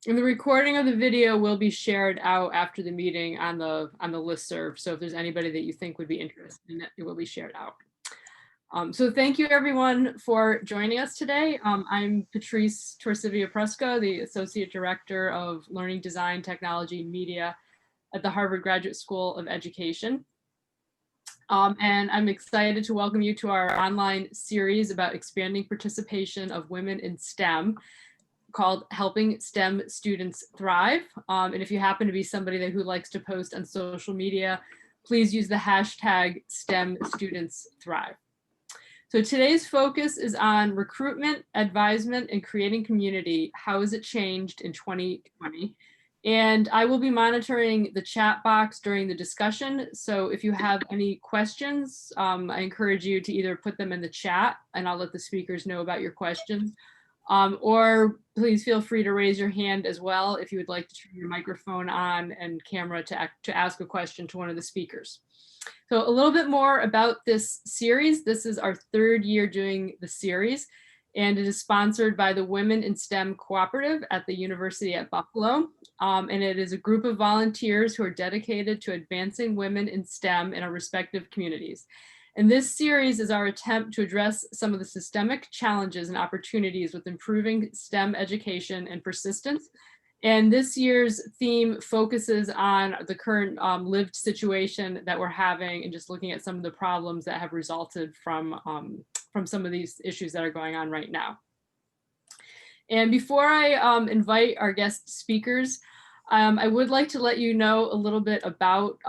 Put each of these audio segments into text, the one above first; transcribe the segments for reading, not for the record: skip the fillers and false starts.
And the recording of the video will be shared out after the meeting on the listserv. So if there's anybody that you think would be interested in it, it will be shared out. So thank you everyone for joining us today. I'm Patrice Torcivia-Presco, the Associate Director of Learning Design, Technology, and Media at the Harvard Graduate School of Education. And I'm excited to welcome you to our online series about expanding participation of women in STEM, called Helping STEM Students Thrive. And if you happen to be somebody who likes to post on social media, please use the hashtag STEM Students Thrive. So today's focus is on recruitment, advisement, and creating community. How has it changed in 2020? And I will be monitoring the chat box during the discussion. So if you have any questions, I encourage you to either put them in the chat and I'll let the speakers know about your questions. Or please feel free to raise your hand as well if you would like to turn your microphone on and camera to ask a question to one of the speakers. So a little bit more about this series. This is our third year doing the series, and it is sponsored by the Women in STEM Cooperative at the University at Buffalo. And it is a group of volunteers who are dedicated to advancing women in STEM in our respective communities. And this series is our attempt to address some of the systemic challenges and opportunities with improving STEM education and persistence. And this year's theme focuses on the current lived situation that we're having and just looking at some of the problems that have resulted from some of these issues that are going on right now. And before I invite our guest speakers, I would like to let you know a little bit about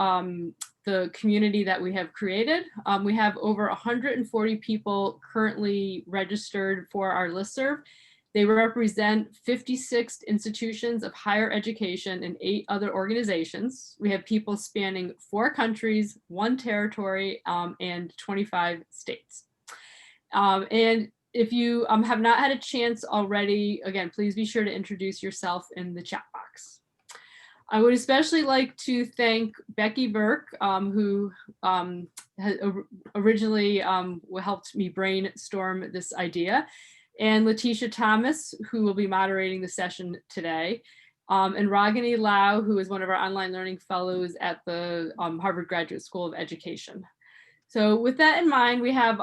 the community that we have created. We have over 140 people currently registered for our listserv. They represent 56 institutions of higher education and 8 other organizations. We have people spanning 4 countries, 1 territory, and 25 states. And if you have not had a chance already, again, please be sure to introduce yourself in the chat box. I would especially like to thank Becky Burke, who originally helped me brainstorm this idea, and Letitia Thomas, who will be moderating the session today, and Ragini Lau, who is one of our online learning fellows at the Harvard Graduate School of Education. So with that in mind, we have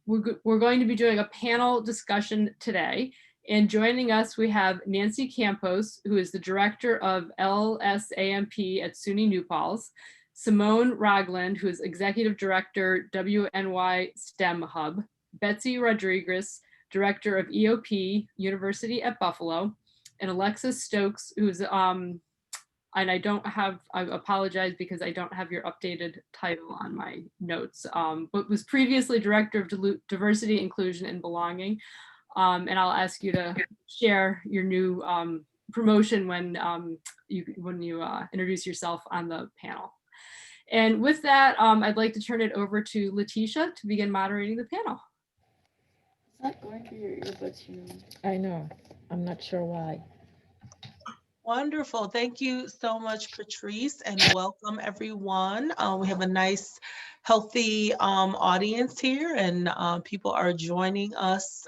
we're going to be doing a panel discussion today. And joining us, we have Nancy Campos, who is the director of LSAMP at SUNY New Paltz, Simone Ragland, who is executive director, WNY STEM Hub, Betsy Rodriguez, director of EOP, University at Buffalo, and Alexis Stokes, who's, and I apologize because I don't have your updated title on my notes, but was previously director of diversity, inclusion, and belonging. And I'll ask you to share your new promotion when you introduce yourself on the panel. And with that, I'd like to turn it over to Letitia to begin moderating the panel. It's not going through your earbuds, I know. I'm not sure why. Wonderful. Thank you so much, Patrice, and welcome everyone. We have a nice, healthy audience here, and people are joining us,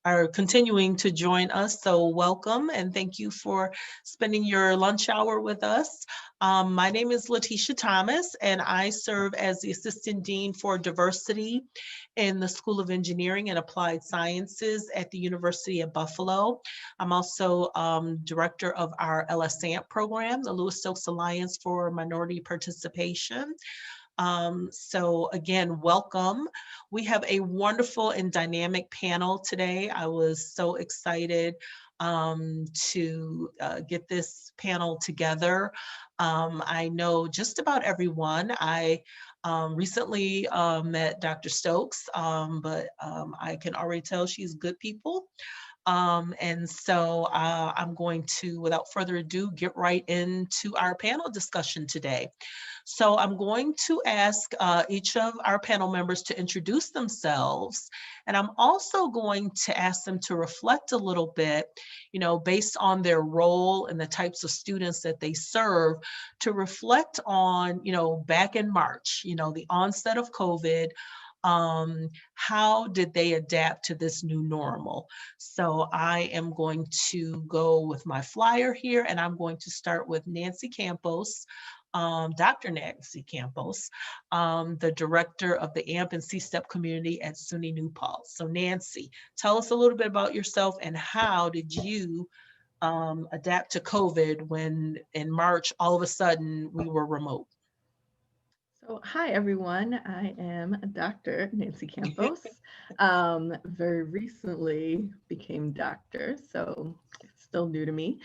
are continuing to join us. So welcome and thank you for spending your lunch hour with us. My name is Letitia Thomas, and I serve as the Assistant Dean for Diversity in the School of Engineering and Applied Sciences at the University of Buffalo. I'm also director of our LSAMP program, the Lewis Stokes Alliance for Minority Participation. So again, welcome. We have a wonderful and dynamic panel today. I was so excited to get this panel together. I know just about everyone. I recently met Dr. Stokes, but I can already tell she's good people. And so I'm going to, without further ado, get right into our panel discussion today. So I'm going to ask each of our panel members to introduce themselves. And I'm also going to ask them to reflect a little bit, you know, based on their role and the types of students that they serve, to reflect on, you know, back in March, you know, the onset of COVID, How did they adapt to this new normal? So I am going to go with my flyer here, and I'm going to start with Nancy Campos, Dr. Nancy Campos, the director of the AMP and C-STEP community at SUNY New Paltz. So Nancy, tell us a little bit about yourself and how did you adapt to COVID when in March, all of a sudden we were remote? So, hi everyone. I am Dr. Nancy Campos. Very recently became doctor, so it's still new to me.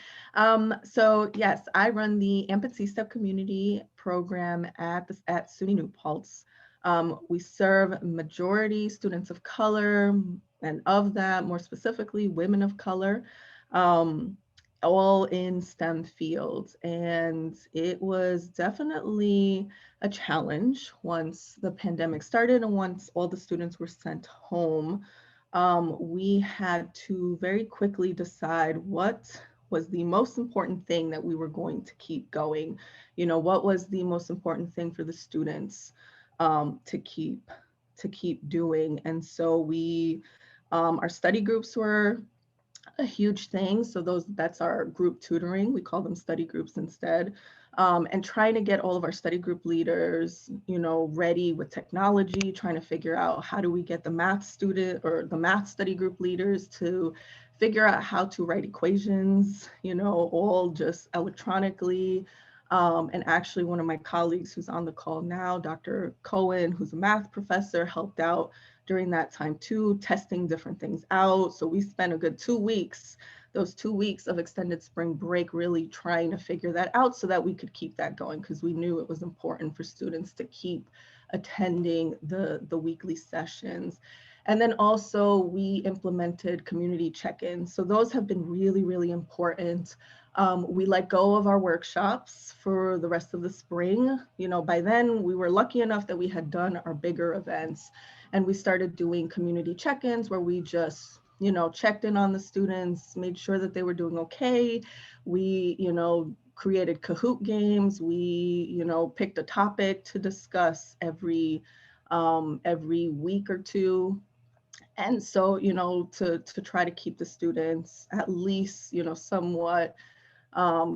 So yes, I run the Empathy Step Community Program at SUNY New Paltz. We serve majority students of color, and of that, more specifically, women of color. Um, all in STEM fields. And it was definitely a challenge once the pandemic started and once all the students were sent home. We had to very quickly decide what was the most important thing that we were going to keep going. You know, what was the most important thing for the students to keep doing. And so our study groups were a huge thing. So that's our group tutoring. We call them study groups instead. And trying to get all of our study group leaders, ready with technology, trying to figure out how do we get the math student or the math study group leaders to figure out how to write equations, all just electronically. And actually one of my colleagues who's on the call now, Dr. Cohen, who's a math professor, helped out during that time too, testing different things out. So we spent a good 2 weeks, those 2 weeks of extended spring break, really trying to figure that out so that we could keep that going, because we knew it was important for students to keep attending the weekly sessions. And then also we implemented community check-ins. So those have been really, really important. We let go of our workshops for the rest of the spring. By then we were lucky enough that we had done our bigger events. And we started doing community check-ins where we just, checked in on the students, made sure that they were doing okay. We, created Kahoot games. We, picked a topic to discuss every week or two. And so, to try to keep the students at least, somewhat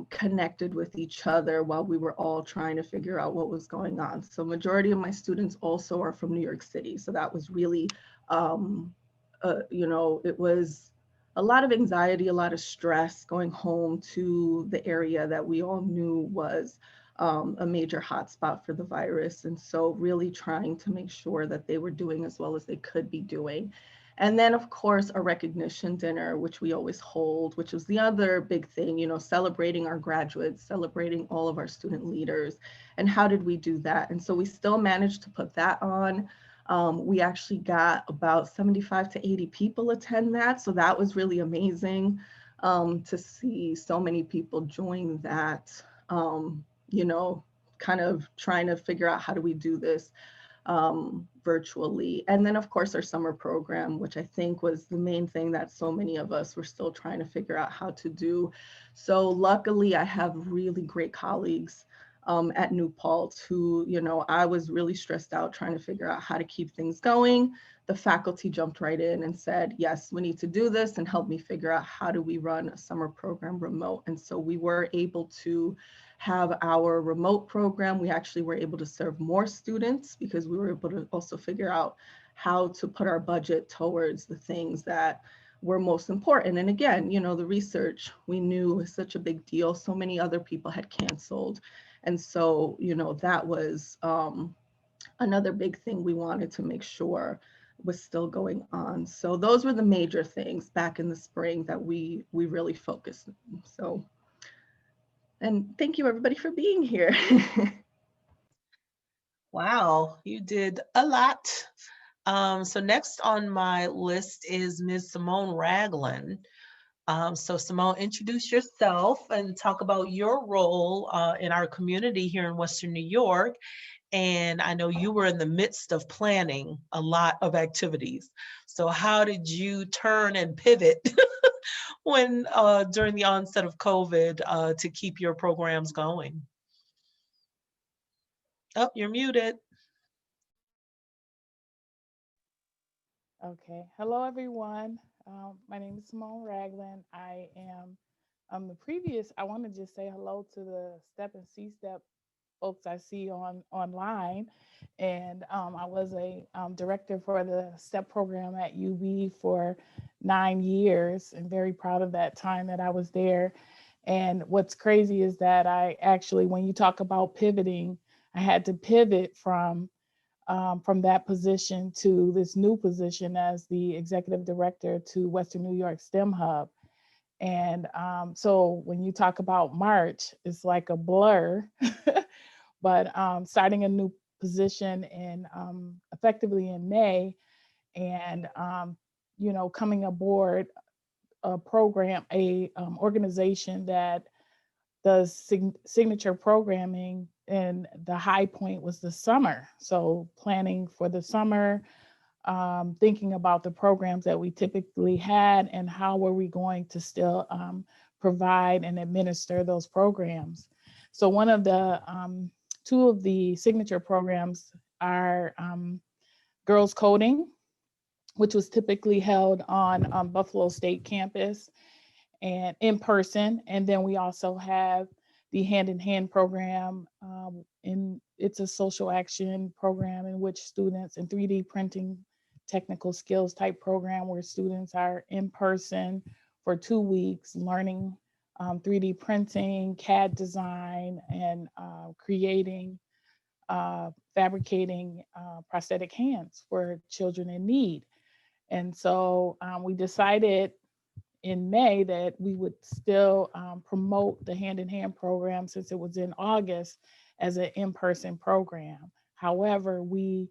connected with each other while we were all trying to figure out what was going on. So majority of my students also are from New York City. So that was really, it was a lot of anxiety, a lot of stress going home to the area that we all knew was a major hotspot for the virus. And so really trying to make sure that they were doing as well as they could be doing. And then, of course, a recognition dinner, which we always hold, which was the other big thing, celebrating our graduates, celebrating all of our student leaders. And how did we do that? And so we still managed to put that on. We actually got about 75 to 80 people attend that. So that was really amazing to see so many people join that, kind of trying to figure out how do we do this virtually. And then of course our summer program, which I think was the main thing that so many of us were still trying to figure out how to do. So luckily I have really great colleagues at New Paltz who, I was really stressed out trying to figure out how to keep things going. The faculty jumped right in and said, yes, we need to do this, and help me figure out how do we run a summer program remote. And so we were able to have our remote program. We actually were able to serve more students because we were able to also figure out how to put our budget towards the things that were most important. And again, the research we knew was such a big deal. So many other people had canceled. And so, that was another big thing we wanted to make sure was still going on. So those were the major things back in the spring that we really focused on. So, and thank you everybody for being here. Wow, you did a lot. So next on my list is Ms. Simone Ragland. So Simone, introduce yourself and talk about your role in our community here in Western New York. And I know you were in the midst of planning a lot of activities. So how did you turn and pivot when during the onset of COVID to keep your programs going? Oh, you're muted. Okay. Hello, everyone. My name is Simone Ragland. I want to just say hello to the STEP and C-STEP folks I see online. And I was a director for the STEP program at UB for 9 years, and very proud of that time that I was there. And what's crazy is that I actually, when you talk about pivoting, I had to pivot from that position to this new position as the executive director to Western New York STEM Hub. And so when you talk about March, it's like a blur, but starting a new position in effectively in May, and coming aboard a program, a organization that does signature programming, and the high point was the summer. So planning for the summer, thinking about the programs that we typically had and how were we going to still provide and administer those programs. So one of the two of the signature programs are girls coding, which was typically held on Buffalo State campus and in person. And then we also have the hand in hand program. It's a social action program in which students in 3D printing technical skills type program where students are in person for 2 weeks learning 3D printing, CAD design, and fabricating prosthetic hands for children in need. And so we decided in May that we would still promote the hand in hand program since it was in August as an in-person program. However, we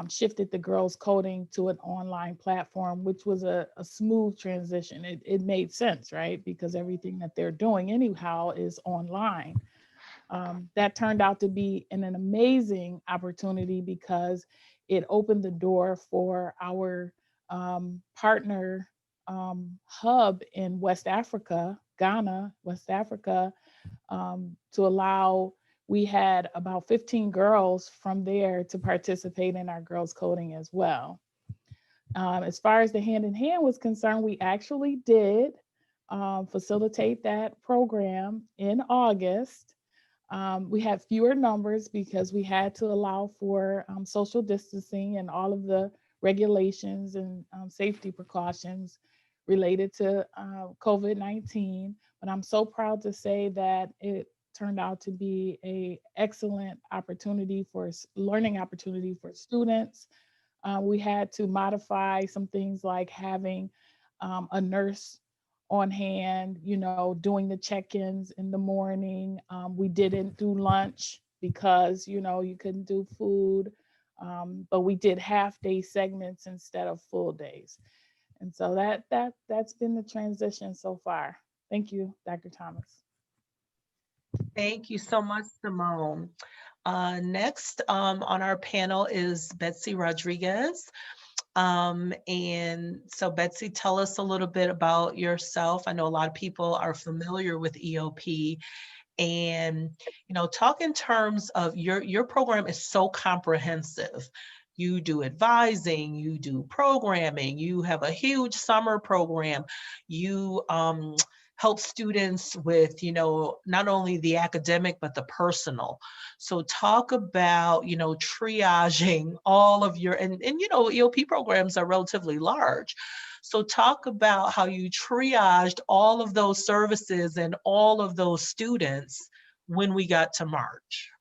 shifted the girls coding to an online platform, which was a smooth transition. It made sense, right? Because everything that they're doing anyhow is online. That turned out to be an amazing opportunity because it opened the door for our partner hub in West Africa, Ghana, West Africa, to allow, we had about 15 girls from there to participate in our girls coding as well. As far as the hand in hand was concerned, we actually did facilitate that program in August. We had fewer numbers because we had to allow for social distancing and all of the regulations and safety precautions related to COVID-19. But I'm so proud to say that it turned out to be a excellent opportunity for learning opportunity for students. We had to modify some things like having a nurse on hand, doing the check-ins in the morning. We didn't do lunch because, you couldn't do food, but we did half-day segments instead of full days. And so that's been the transition so far. Thank you, Dr. Thomas. Thank you so much, Simone. Next on our panel is Betsy Rodriguez. And so Betsy, tell us a little bit about yourself. I know a lot of people are familiar with EOP, and talk in terms of your program is so comprehensive. You do advising, you do programming, you have a huge summer program, you help students with not only the academic but the personal. So talk about triaging all of your and EOP programs are relatively large. So talk about how you triaged all of those services and all of those students when we got to March.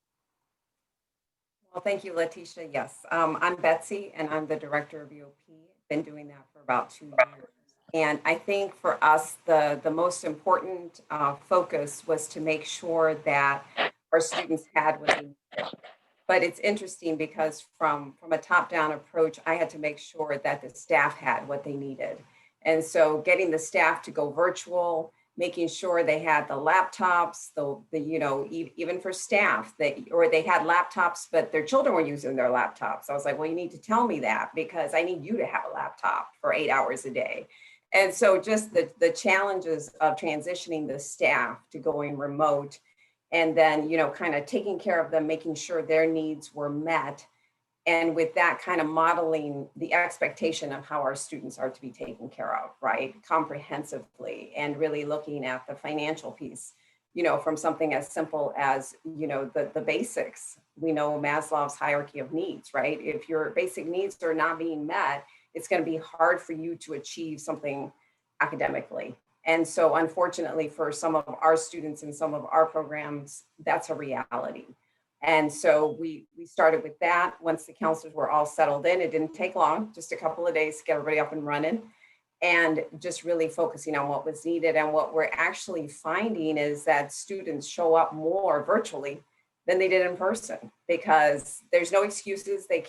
Well, thank you, Letitia. Yes, I'm Betsy, and I'm the director of EOP. Been doing that for about 2 years. And I think for us, the most important focus was to make sure that our students had what they needed. But it's interesting because from a top-down approach, I had to make sure that the staff had what they needed. And so getting the staff to go virtual, making sure they had the laptops, even for staff, they had laptops, but their children were using their laptops. I was like, well, you need to tell me that because I need you to have a laptop for 8 hours a day. And so just the challenges of transitioning the staff to going remote and then, kind of taking care of them, making sure their needs were met And with that kind of modeling the expectation of how our students are to be taken care of, right, comprehensively, and really looking at the financial piece, you know, from something as simple as, you know, the basics. We know Maslow's hierarchy of needs, right? If your basic needs are not being met, it's going to be hard for you to achieve something academically. And so unfortunately for some of our students in some of our programs, that's a reality. And so we started with that. Once the counselors were all settled in, it didn't take long, just a couple of days to get everybody up and running, and just really focusing on what was needed. And what we're actually finding is that students show up more virtually than they did in person, because there's no excuses. They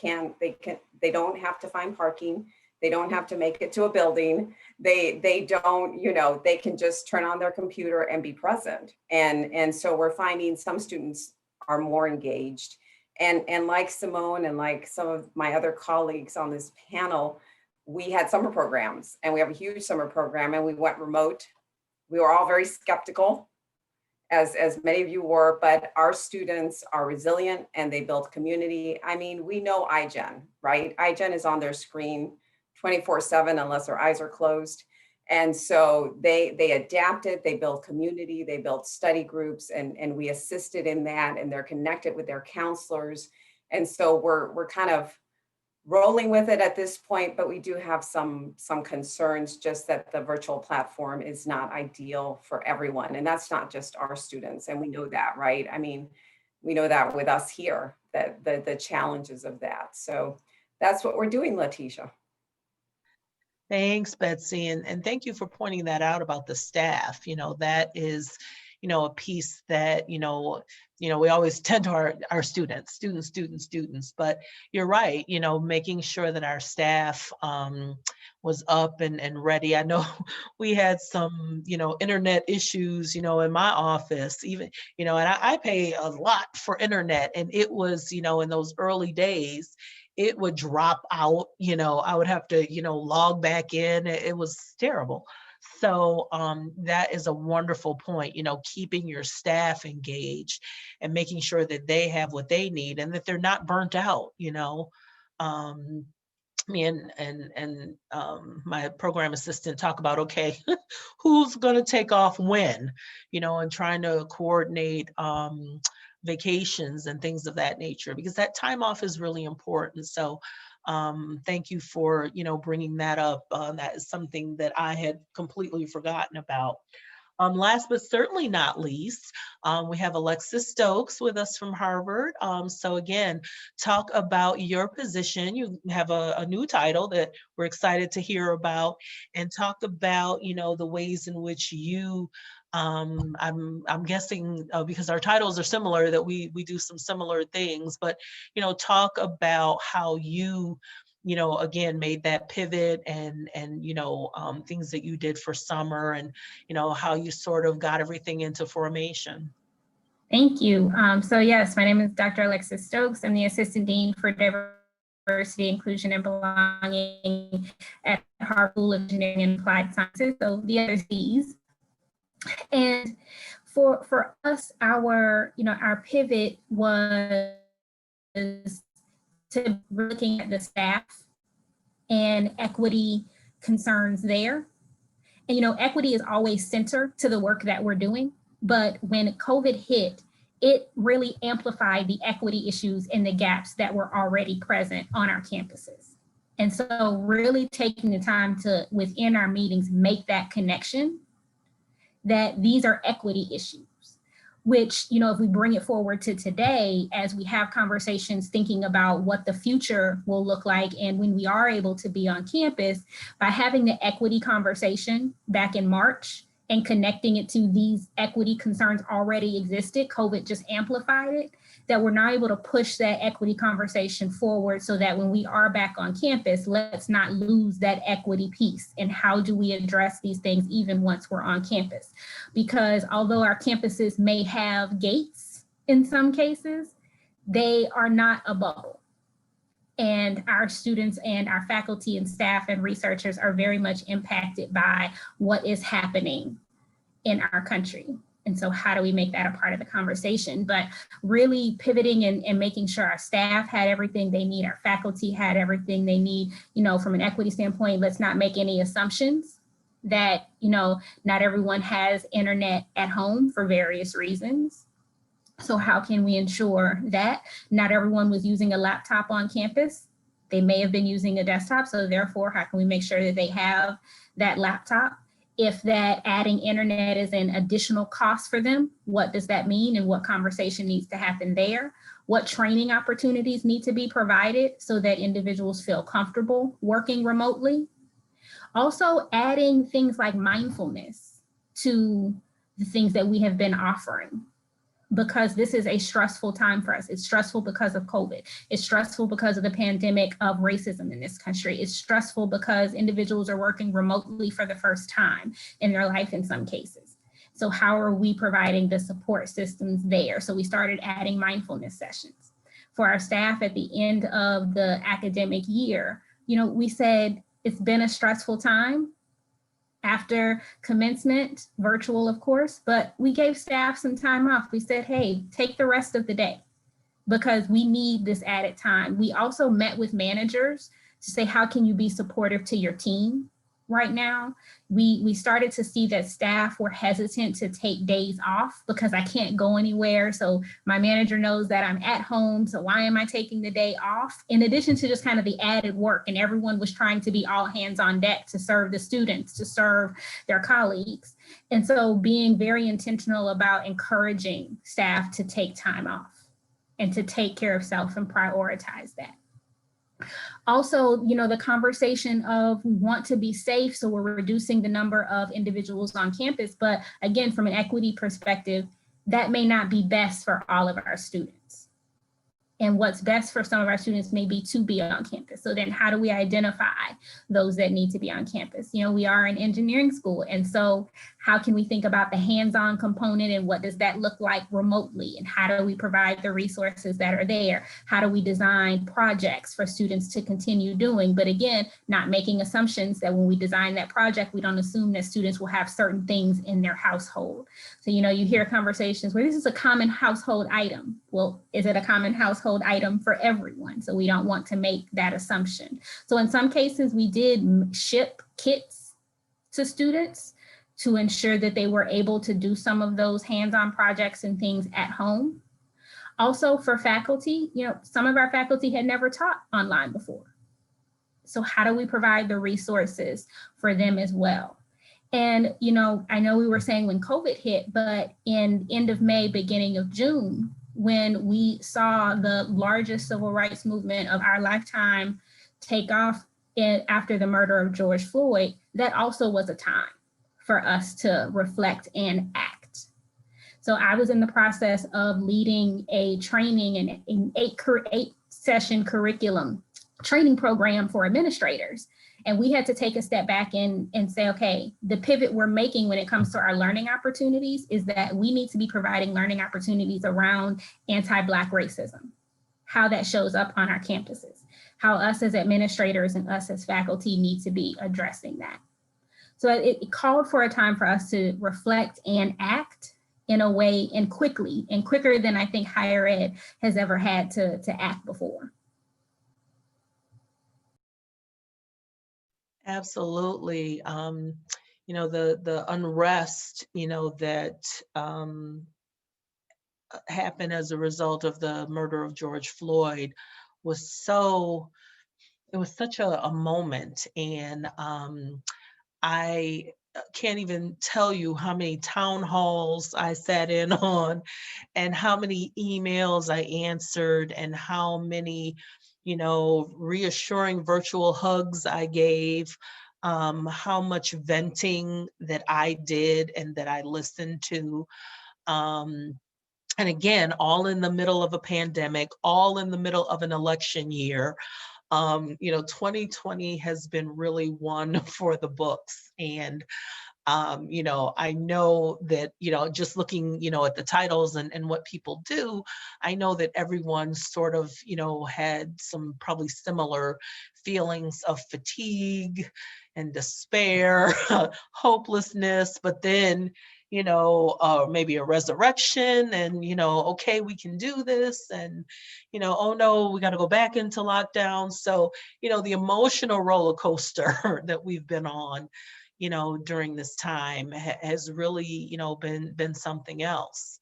don't have to find parking. They don't have to make it to a building. They don't, you know, they can just turn on their computer and be present. And so we're finding some students are more engaged. And like Simone and like some of my other colleagues on this panel, we had summer programs, and we have a huge summer program, and we went remote. We were all very skeptical, as many of you were, but our students are resilient and they build community. I mean, we know iGen, right? iGen is on their screen 24/7 unless their eyes are closed. And so they adapted, they built community, they built study groups, and we assisted in that, and they're connected with their counselors. And so we're kind of rolling with it at this point, but we do have some concerns, just that the virtual platform is not ideal for everyone. And that's not just our students. And we know that, right? I mean, we know that with us here, that the challenges of that. So that's what we're doing, Letitia. Thanks, Betsy. And thank you for pointing that out about the staff. You know, that is, you know, a piece that, you know, we always tend to our students, but you're right, you know, making sure that our staff was up and ready. I know we had some, you know, internet issues, you know, in my office, even, you know, and I pay a lot for internet, and it was, you know, in those early days, it would drop out, you know, I would have to, you know, log back in. It was terrible. So that is a wonderful point, you know, keeping your staff engaged and making sure that they have what they need and that they're not burnt out, you know. Me and my program assistant talk about, okay, who's going to take off when, you know, and trying to coordinate vacations and things of that nature, because that time off is really important. So thank you for, you know, bringing that up. That is something that I had completely forgotten about. Last but certainly not least, we have Alexis Stokes with us from Harvard. So again, talk about your position. You have a new title that we're excited to hear about, and talk about, you know, the ways in which you, I'm guessing because our titles are similar, that we do some similar things, but, you know, talk about how you, you know, again, made that pivot and you know, things that you did for summer, and, you know, how you sort of got everything into formation. Thank you. So yes, my name is Dr. Alexis Stokes. I'm the Assistant Dean for Diversity, Inclusion, and Belonging at Harvard School of Engineering and Applied Sciences, so the other C's. And for us, our pivot was to looking at the staff and equity concerns there. And, you know, equity is always center to the work that we're doing. But when COVID hit, it really amplified the equity issues and the gaps that were already present on our campuses. And so really taking the time to, within our meetings, make that connection that these are equity issues, which, you know, if we bring it forward to today, as we have conversations thinking about what the future will look like, and when we are able to be on campus, by having the equity conversation back in March and connecting it to these equity concerns already existed, COVID just amplified it, that we're now able to push that equity conversation forward so that when we are back on campus, let's not lose that equity piece. And how do we address these things even once we're on campus? Because although our campuses may have gates in some cases, they are not a bubble. And our students and our faculty and staff and researchers are very much impacted by what is happening in our country. And so how do we make that a part of the conversation? But really pivoting and making sure our staff had everything they need, our faculty had everything they need, from an equity standpoint, let's not make any assumptions that, not everyone has internet at home for various reasons. So how can we ensure that not everyone was using a laptop on campus? They may have been using a desktop. So therefore, how can we make sure that they have that laptop? If that adding internet is an additional cost for them, what does that mean and what conversation needs to happen there? What training opportunities need to be provided so that individuals feel comfortable working remotely? Also adding things like mindfulness to the things that we have been offering, because this is a stressful time for us. It's stressful because of COVID. It's stressful because of the pandemic of racism in this country. It's stressful because individuals are working remotely for the first time in their life in some cases. So how are we providing the support systems there? So we started adding mindfulness sessions. For our staff at the end of the academic year, we said it's been a stressful time. After commencement, virtual, of course, but we gave staff some time off. We said, hey, take the rest of the day because we need this added time. We also met with managers to say, how can you be supportive to your team right now? We started to see that staff were hesitant to take days off because I can't go anywhere. So my manager knows that I'm at home. So why am I taking the day off? In addition to just kind of the added work, and everyone was trying to be all hands on deck to serve the students, to serve their colleagues. And so being very intentional about encouraging staff to take time off and to take care of self and prioritize that. Also, the conversation of we want to be safe, so we're reducing the number of individuals on campus. But again, from an equity perspective, that may not be best for all of our students. And what's best for some of our students may be to be on campus. So then how do we identify those that need to be on campus? We are an engineering school. And so how can we think about the hands-on component and what does that look like remotely? And how do we provide the resources that are there? How do we design projects for students to continue doing? But again, not making assumptions that when we design that project, we don't assume that students will have certain things in their household. So, you hear conversations where this is a common household item. Well, is it a common household item for everyone? So we don't want to make that assumption. So in some cases, we did ship kits to students to ensure that they were able to do some of those hands-on projects and things at home. Also for faculty, some of our faculty had never taught online before. So how do we provide the resources for them as well? And, I know we were saying when COVID hit, but in end of May, beginning of June, when we saw the largest civil rights movement of our lifetime take off after the murder of George Floyd, that also was a time for us to reflect and act. So I was in the process of leading a training and an 8-session curriculum training program for administrators. And we had to take a step back and say, okay, the pivot we're making when it comes to our learning opportunities is that we need to be providing learning opportunities around anti-Black racism, how that shows up on our campuses, how us as administrators and us as faculty need to be addressing that. So it called for a time for us to reflect and act in a way and quickly, and quicker than I think higher ed has ever had to act before. Absolutely. The unrest, that happened as a result of the murder of George Floyd was such a moment. And I can't even tell you how many town halls I sat in on and how many emails I answered and how many, reassuring virtual hugs I gave, how much venting that I did and that I listened to. And again, all in the middle of a pandemic, all in the middle of an election year. 2020 has been really one for the books. And, I know that, just looking, at the titles and what people do, I know that everyone sort of, had some probably similar feelings of fatigue and despair, hopelessness, but then, maybe a resurrection and, okay, we can do this. And, oh no, we got to go back into lockdown. So, the emotional roller coaster that we've been on, during this time has really, been something else.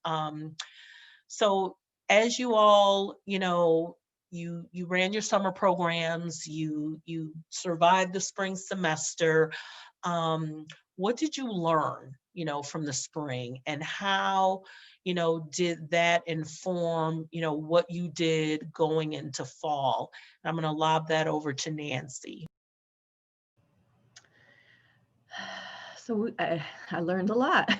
So as you all, you ran your summer programs, you survived the spring semester. What did you learn, from the spring, and how, did that inform, what you did going into fall? I'm going to lob that over to Nancy. So I learned a lot.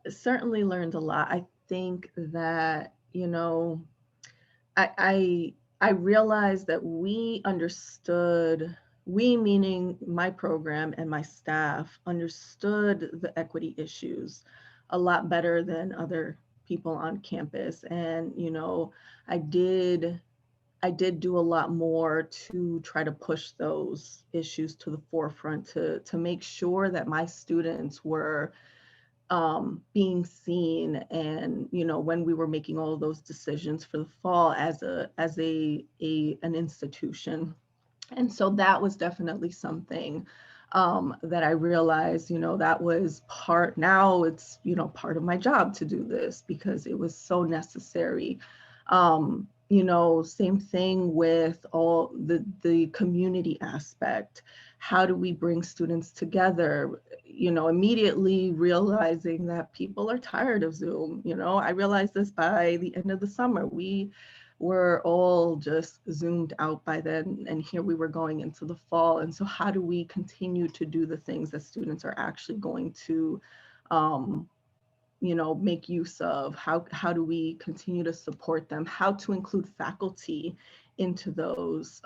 Certainly learned a lot. I think that, I realized that we understood, we meaning my program and my staff, understood the equity issues a lot better than other people on campus. And, I did do a lot more to try to push those issues to the forefront to make sure that my students were being seen. And when we were making all of those decisions for the fall as an institution. And so that was definitely something that I realized, that was part, now it's, part of my job to do this because it was so necessary. Same thing with all the community aspect. How do we bring students together? Immediately realizing that people are tired of Zoom. I realized this by the end of the summer. We were all just zoomed out by then, and here we were going into the fall. And so how do we continue to do the things that students are actually going to make use of? How do we continue to support them? How to include faculty into those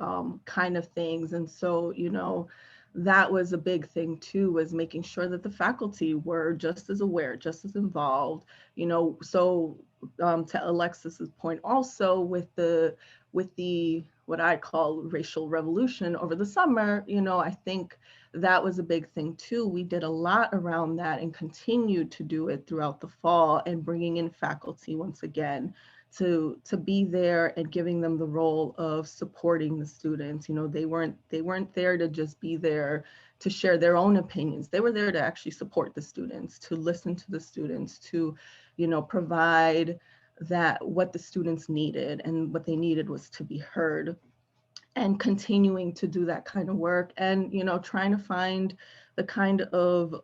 kind of things? And so, that was a big thing too, was making sure that the faculty were just as aware, just as involved, so to Alexis's point also with the what I call racial revolution over the summer, I think that was a big thing too. We did a lot around that and continued to do it throughout the fall, and bringing in faculty once again to be there and giving them the role of supporting the students. They weren't there to just be there to share their own opinions. They were there to actually support the students, to listen to the students, to provide that what the students needed, and what they needed was to be heard. And continuing to do that kind of work, and trying to find the kind of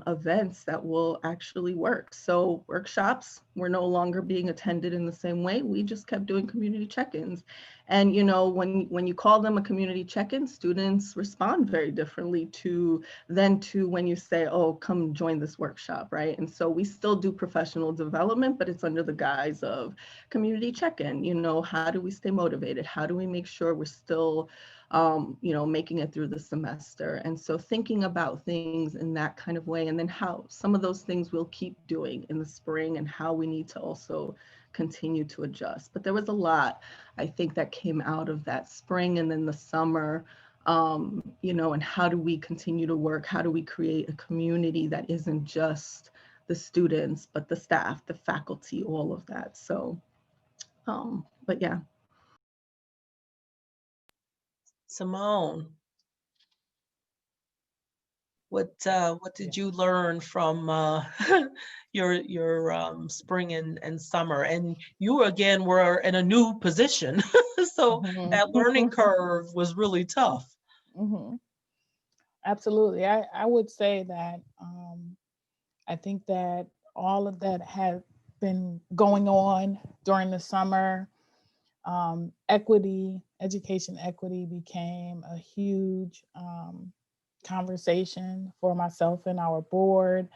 events that will actually work. So workshops were no longer being attended in the same way. We just kept doing community check-ins. And when you call them a community check-in, students respond very differently to when you say, oh, come join this workshop, right? And so we still do professional development, but it's under the guise of community check-in. How do we stay motivated? How do we make sure we're still making it through the semester? And so thinking about things in that kind of way, and then how some of those things we'll keep doing in the spring, and how we need to also continue to adjust. But there was a lot, I think, that came out of that spring and then the summer, and how do we continue to work? How do we create a community that isn't just the students, but the staff, the faculty, all of that. So, but yeah. Simone, what did you learn from your spring and summer? And you again were in a new position, so that learning curve was really tough. Absolutely. I would say that I think that all of that has been going on during the summer. Education equity became a huge conversation for myself and our board,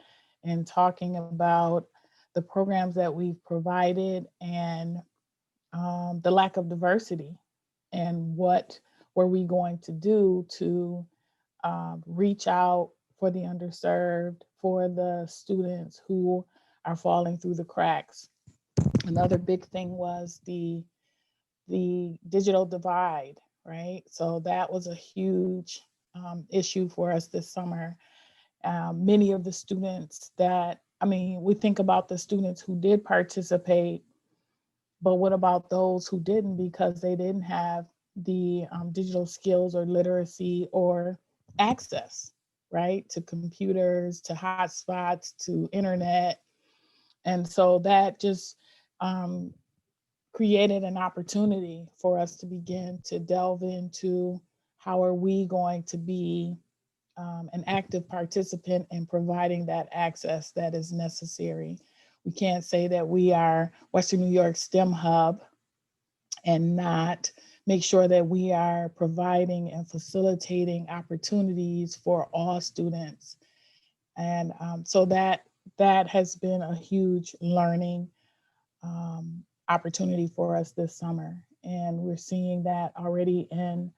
and talking about the programs that we've provided, and the lack of diversity, and what were we going to do to reach out for the underserved, for the students who are falling through the cracks. Another big thing was the digital divide, right? So that was a huge issue for us this summer. Many of the students that, I mean, we think about the students who did participate, but what about those who didn't because they didn't have the digital skills or literacy or access, right, to computers, to hotspots, to internet. And so that just created an opportunity for us to begin to delve into how are we going to be an active participant in providing that access that is necessary. We can't say that we are Western New York STEM Hub and not make sure that we are providing and facilitating opportunities for all students. And so that has been a huge learning opportunity for us this summer. And we're seeing that already in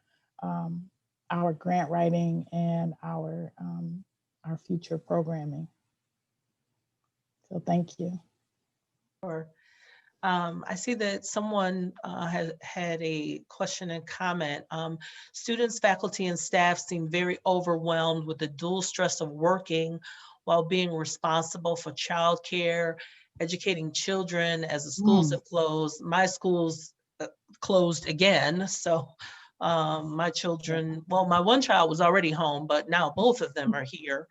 our grant writing and our future programming. So thank you. Sure. I see that someone has had a question and comment. Students, faculty, and staff seem very overwhelmed with the dual stress of working while being responsible for childcare, educating children as the schools have closed. My school's closed again, so my children, well, my one child was already home, but now both of them are here.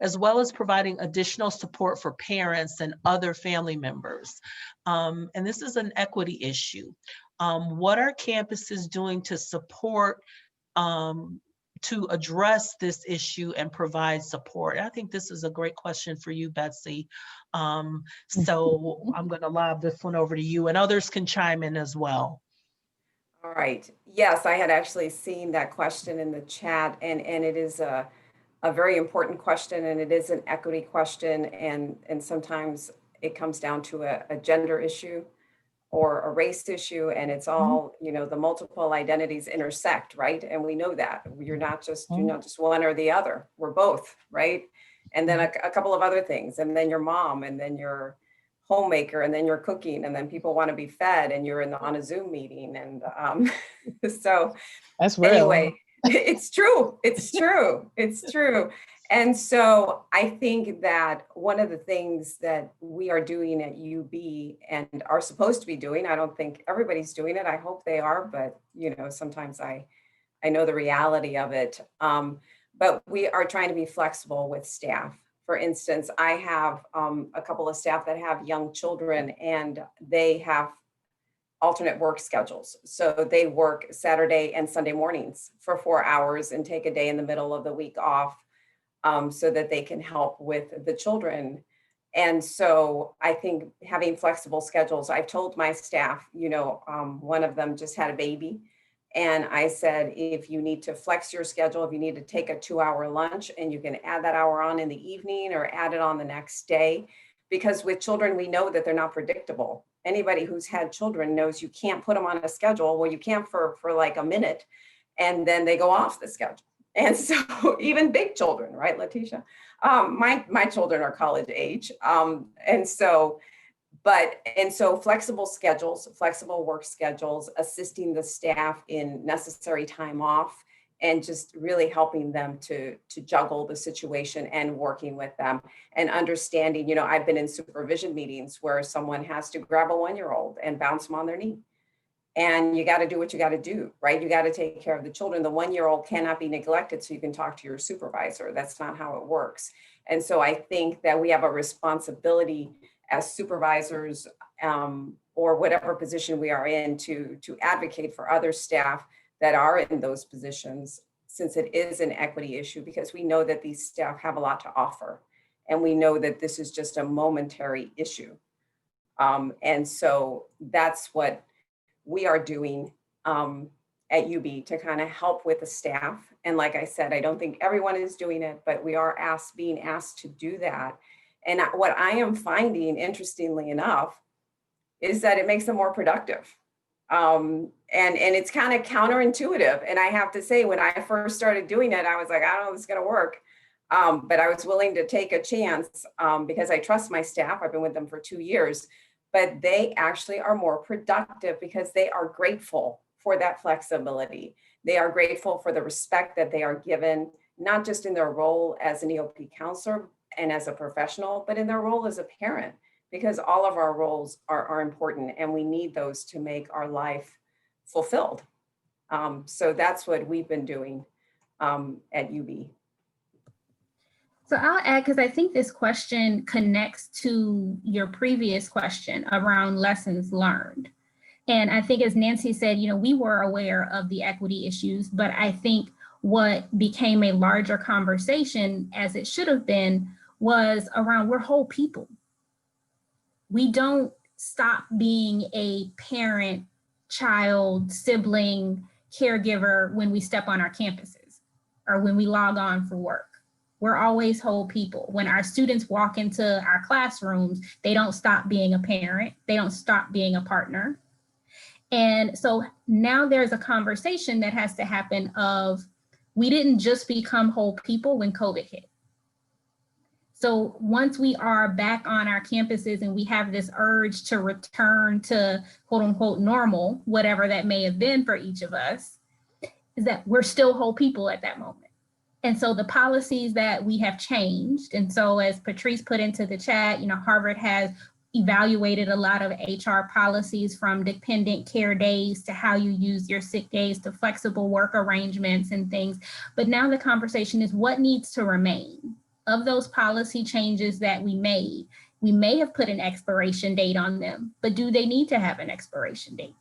As well as providing additional support for parents and other family members. And this is an equity issue. What are campuses doing to support, to address this issue and provide support? I think this is a great question for you, Betsy. So I'm gonna lob this one over to you, and others can chime in as well. All right. Yes, I had actually seen that question in the chat, and it is a very important question, and it is an equity question, and sometimes it comes down to a gender issue or a race issue, and it's all, you know, the multiple identities intersect, right? And we know that you're not just one or the other, we're both, right? And then a couple of other things, and then your mom, and then your homemaker, and then you're cooking, and then people want to be fed, and you're on a Zoom meeting, and so that's real. Anyway, it's true. It's true. It's true. And so I think that one of the things that we are doing at UB and are supposed to be doing, I don't think everybody's doing it. I hope they are, but you know, sometimes I know the reality of it. But we are trying to be flexible with staff. For instance, I have a couple of staff that have young children, and they have alternate work schedules. So they work Saturday and Sunday mornings for 4 hours and take a day in the middle of the week off, so that they can help with the children. And so I think having flexible schedules, I've told my staff, you know, one of them just had a baby. And I said, if you need to flex your schedule, if you need to take a 2-hour lunch and you can add that hour on in the evening or add it on the next day, because with children, we know that they're not predictable. Anybody who's had children knows you can't put them on a schedule. Well, you can for like a minute, and then they go off the schedule. And so even big children, right, Letitia? My children are college age. And so flexible schedules, flexible work schedules, assisting the staff in necessary time off, and just really helping them to juggle the situation and working with them and understanding, you know, I've been in supervision meetings where someone has to grab a 1-year-old and bounce them on their knee. And you got to do what you got to do, right? You got to take care of the children. The 1-year-old cannot be neglected so you can talk to your supervisor. That's not how it works. And so I think that we have a responsibility as supervisors, or whatever position we are in, to advocate for other staff that are in those positions, since it is an equity issue, because we know that these staff have a lot to offer. And we know that this is just a momentary issue. And so that's what we are doing at UB to kind of help with the staff. And like I said, I don't think everyone is doing it, but we are being asked to do that. And what I am finding, interestingly enough, is that it makes them more productive. And it's kind of counterintuitive. And I have to say, when I first started doing it, I was like, I don't know if it's going to work. But I was willing to take a chance because I trust my staff. I've been with them for 2 years. But they actually are more productive because they are grateful for that flexibility. They are grateful for the respect that they are given not just in their role as an EOP counselor and as a professional, but in their role as a parent, because all of our roles are important and we need those to make our life fulfilled. So that's what we've been doing at UB. So I'll add, because I think this question connects to your previous question around lessons learned. And I think, as Nancy said, we were aware of the equity issues, but I think what became a larger conversation, as it should have been, was around we're whole people. We don't stop being a parent, child, sibling, caregiver when we step on our campuses or when we log on for work. We're always whole people. When our students walk into our classrooms, they don't stop being a parent. They don't stop being a partner. And so now there's a conversation that has to happen of, we didn't just become whole people when COVID hit. So once we are back on our campuses and we have this urge to return to quote unquote normal, whatever that may have been for each of us, is that we're still whole people at that moment. And so the policies that we have changed, and so as Patrice put into the chat, Harvard has evaluated a lot of HR policies, from dependent care days to how you use your sick days to flexible work arrangements and things. But now the conversation is what needs to remain. Of those policy changes that we may have put an expiration date on them, but do they need to have an expiration date?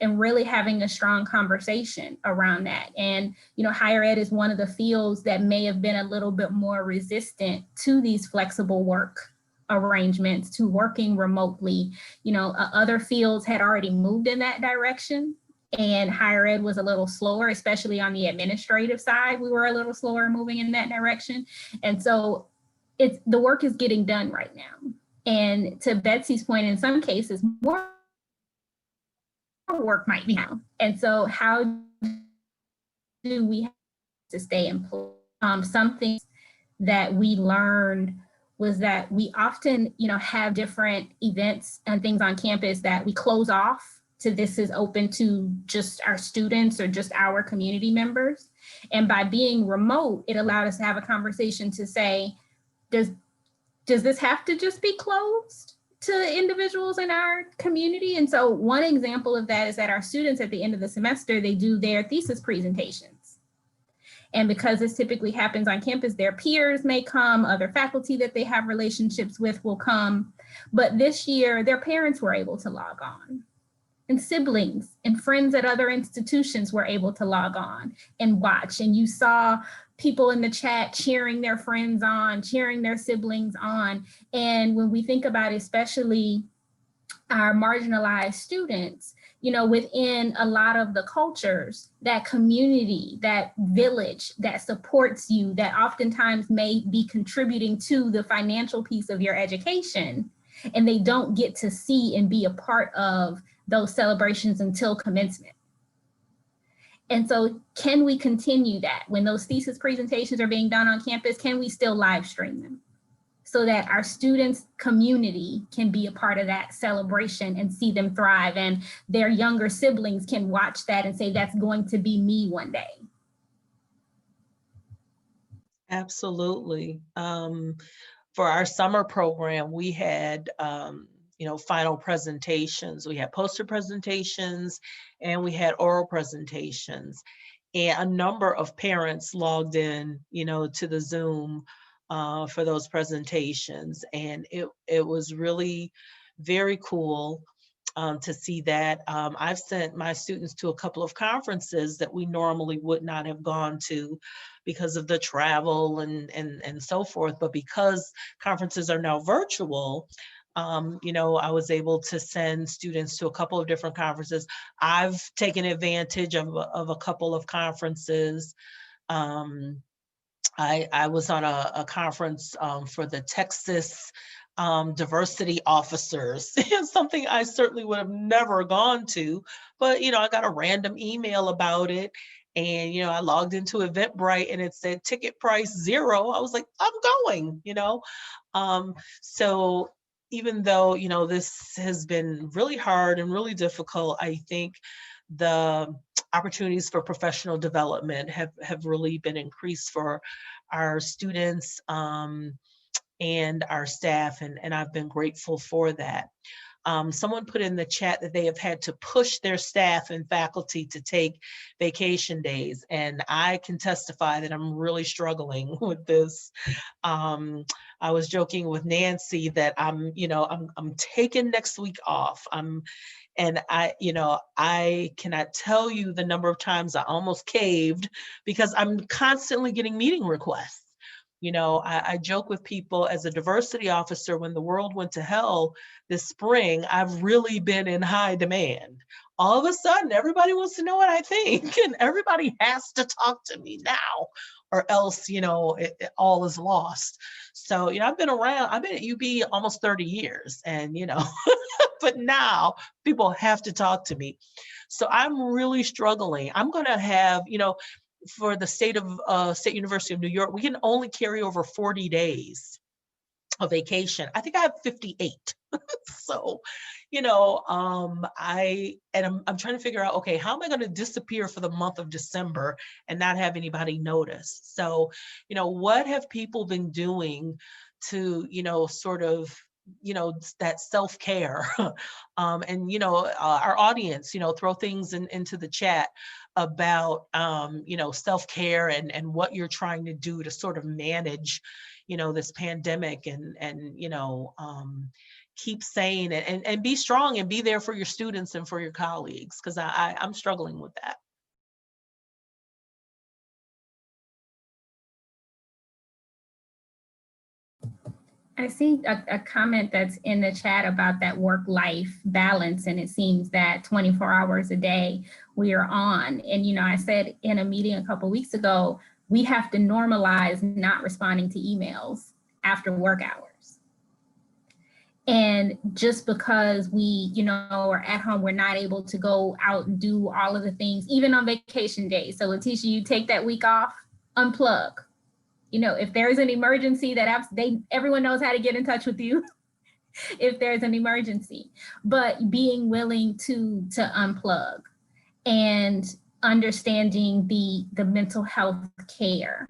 And really having a strong conversation around that. And, higher ed is one of the fields that may have been a little bit more resistant to these flexible work arrangements, to working remotely. Other fields had already moved in that direction, and higher ed was a little slower, especially on the administrative side. We were a little slower moving in that direction. And so the work is getting done right now. And to Betsy's point, in some cases, more work might be now. And so how do we have to stay employed? Some things that we learned was that we often, have different events and things on campus that we close off to this is open to just our students or just our community members. And by being remote, it allowed us to have a conversation to say, does this have to just be closed to individuals in our community? And so one example of that is that our students at the end of the semester, they do their thesis presentations. And because this typically happens on campus, their peers may come, other faculty that they have relationships with will come. But this year, their parents were able to log on, and siblings and friends at other institutions were able to log on and watch. And you saw people in the chat cheering their friends on, cheering their siblings on. And when we think about especially our marginalized students, within a lot of the cultures, that community, that village that supports you, that oftentimes may be contributing to the financial piece of your education, and they don't get to see and be a part of those celebrations until commencement. And so can we continue that? When those thesis presentations are being done on campus, can we still live stream them so that our students' community can be a part of that celebration and see them thrive, and their younger siblings can watch that and say, that's going to be me one day? Absolutely. For our summer program, we had final presentations. We had poster presentations and we had oral presentations. And a number of parents logged in, to the Zoom for those presentations. And it was really very cool to see that. I've sent my students to a couple of conferences that we normally would not have gone to because of the travel and so forth. But because conferences are now virtual, I was able to send students to a couple of different conferences. I've taken advantage of a couple of conferences. I was on a conference for the Texas diversity officers, something I certainly would have never gone to, but I got a random email about it, and I logged into Eventbrite and it said ticket price $0. I was like, I'm going. So even though this has been really hard and really difficult, I think the opportunities for professional development have really been increased for our students and our staff, and I've been grateful for that. Someone put in the chat that they have had to push their staff and faculty to take vacation days, and I can testify that I'm really struggling with this. I was joking with Nancy that I'm taking next week off. And I cannot tell you the number of times I almost caved because I'm constantly getting meeting requests. I joke with people as a diversity officer, when the world went to hell this spring, I've really been in high demand. All of a sudden, everybody wants to know what I think, and everybody has to talk to me now, or else, all is lost. So, I've been at UB almost 30 years, and, but now people have to talk to me. So I'm really struggling. I'm going to have, for the State University of New York, we can only carry over 40 days of vacation. I think I have 58. So, I'm trying to figure out, okay, how am I going to disappear for the month of December and not have anybody notice? So, what have people been doing to, sort of, that self-care and our audience, throw things into the chat about self-care and what you're trying to do to sort of manage this pandemic and keep sane and be strong and be there for your students and for your colleagues, because I'm struggling with that. I see a comment that's in the chat about that work-life balance, and it seems that 24 hours a day we are on. And, I said in a meeting a couple of weeks ago, we have to normalize not responding to emails after work hours. And just because we, are at home, we're not able to go out and do all of the things, even on vacation days. So Letitia, you take that week off, unplug. If there's an emergency everyone knows how to get in touch with you if there's an emergency, but being willing to unplug and understanding the mental health care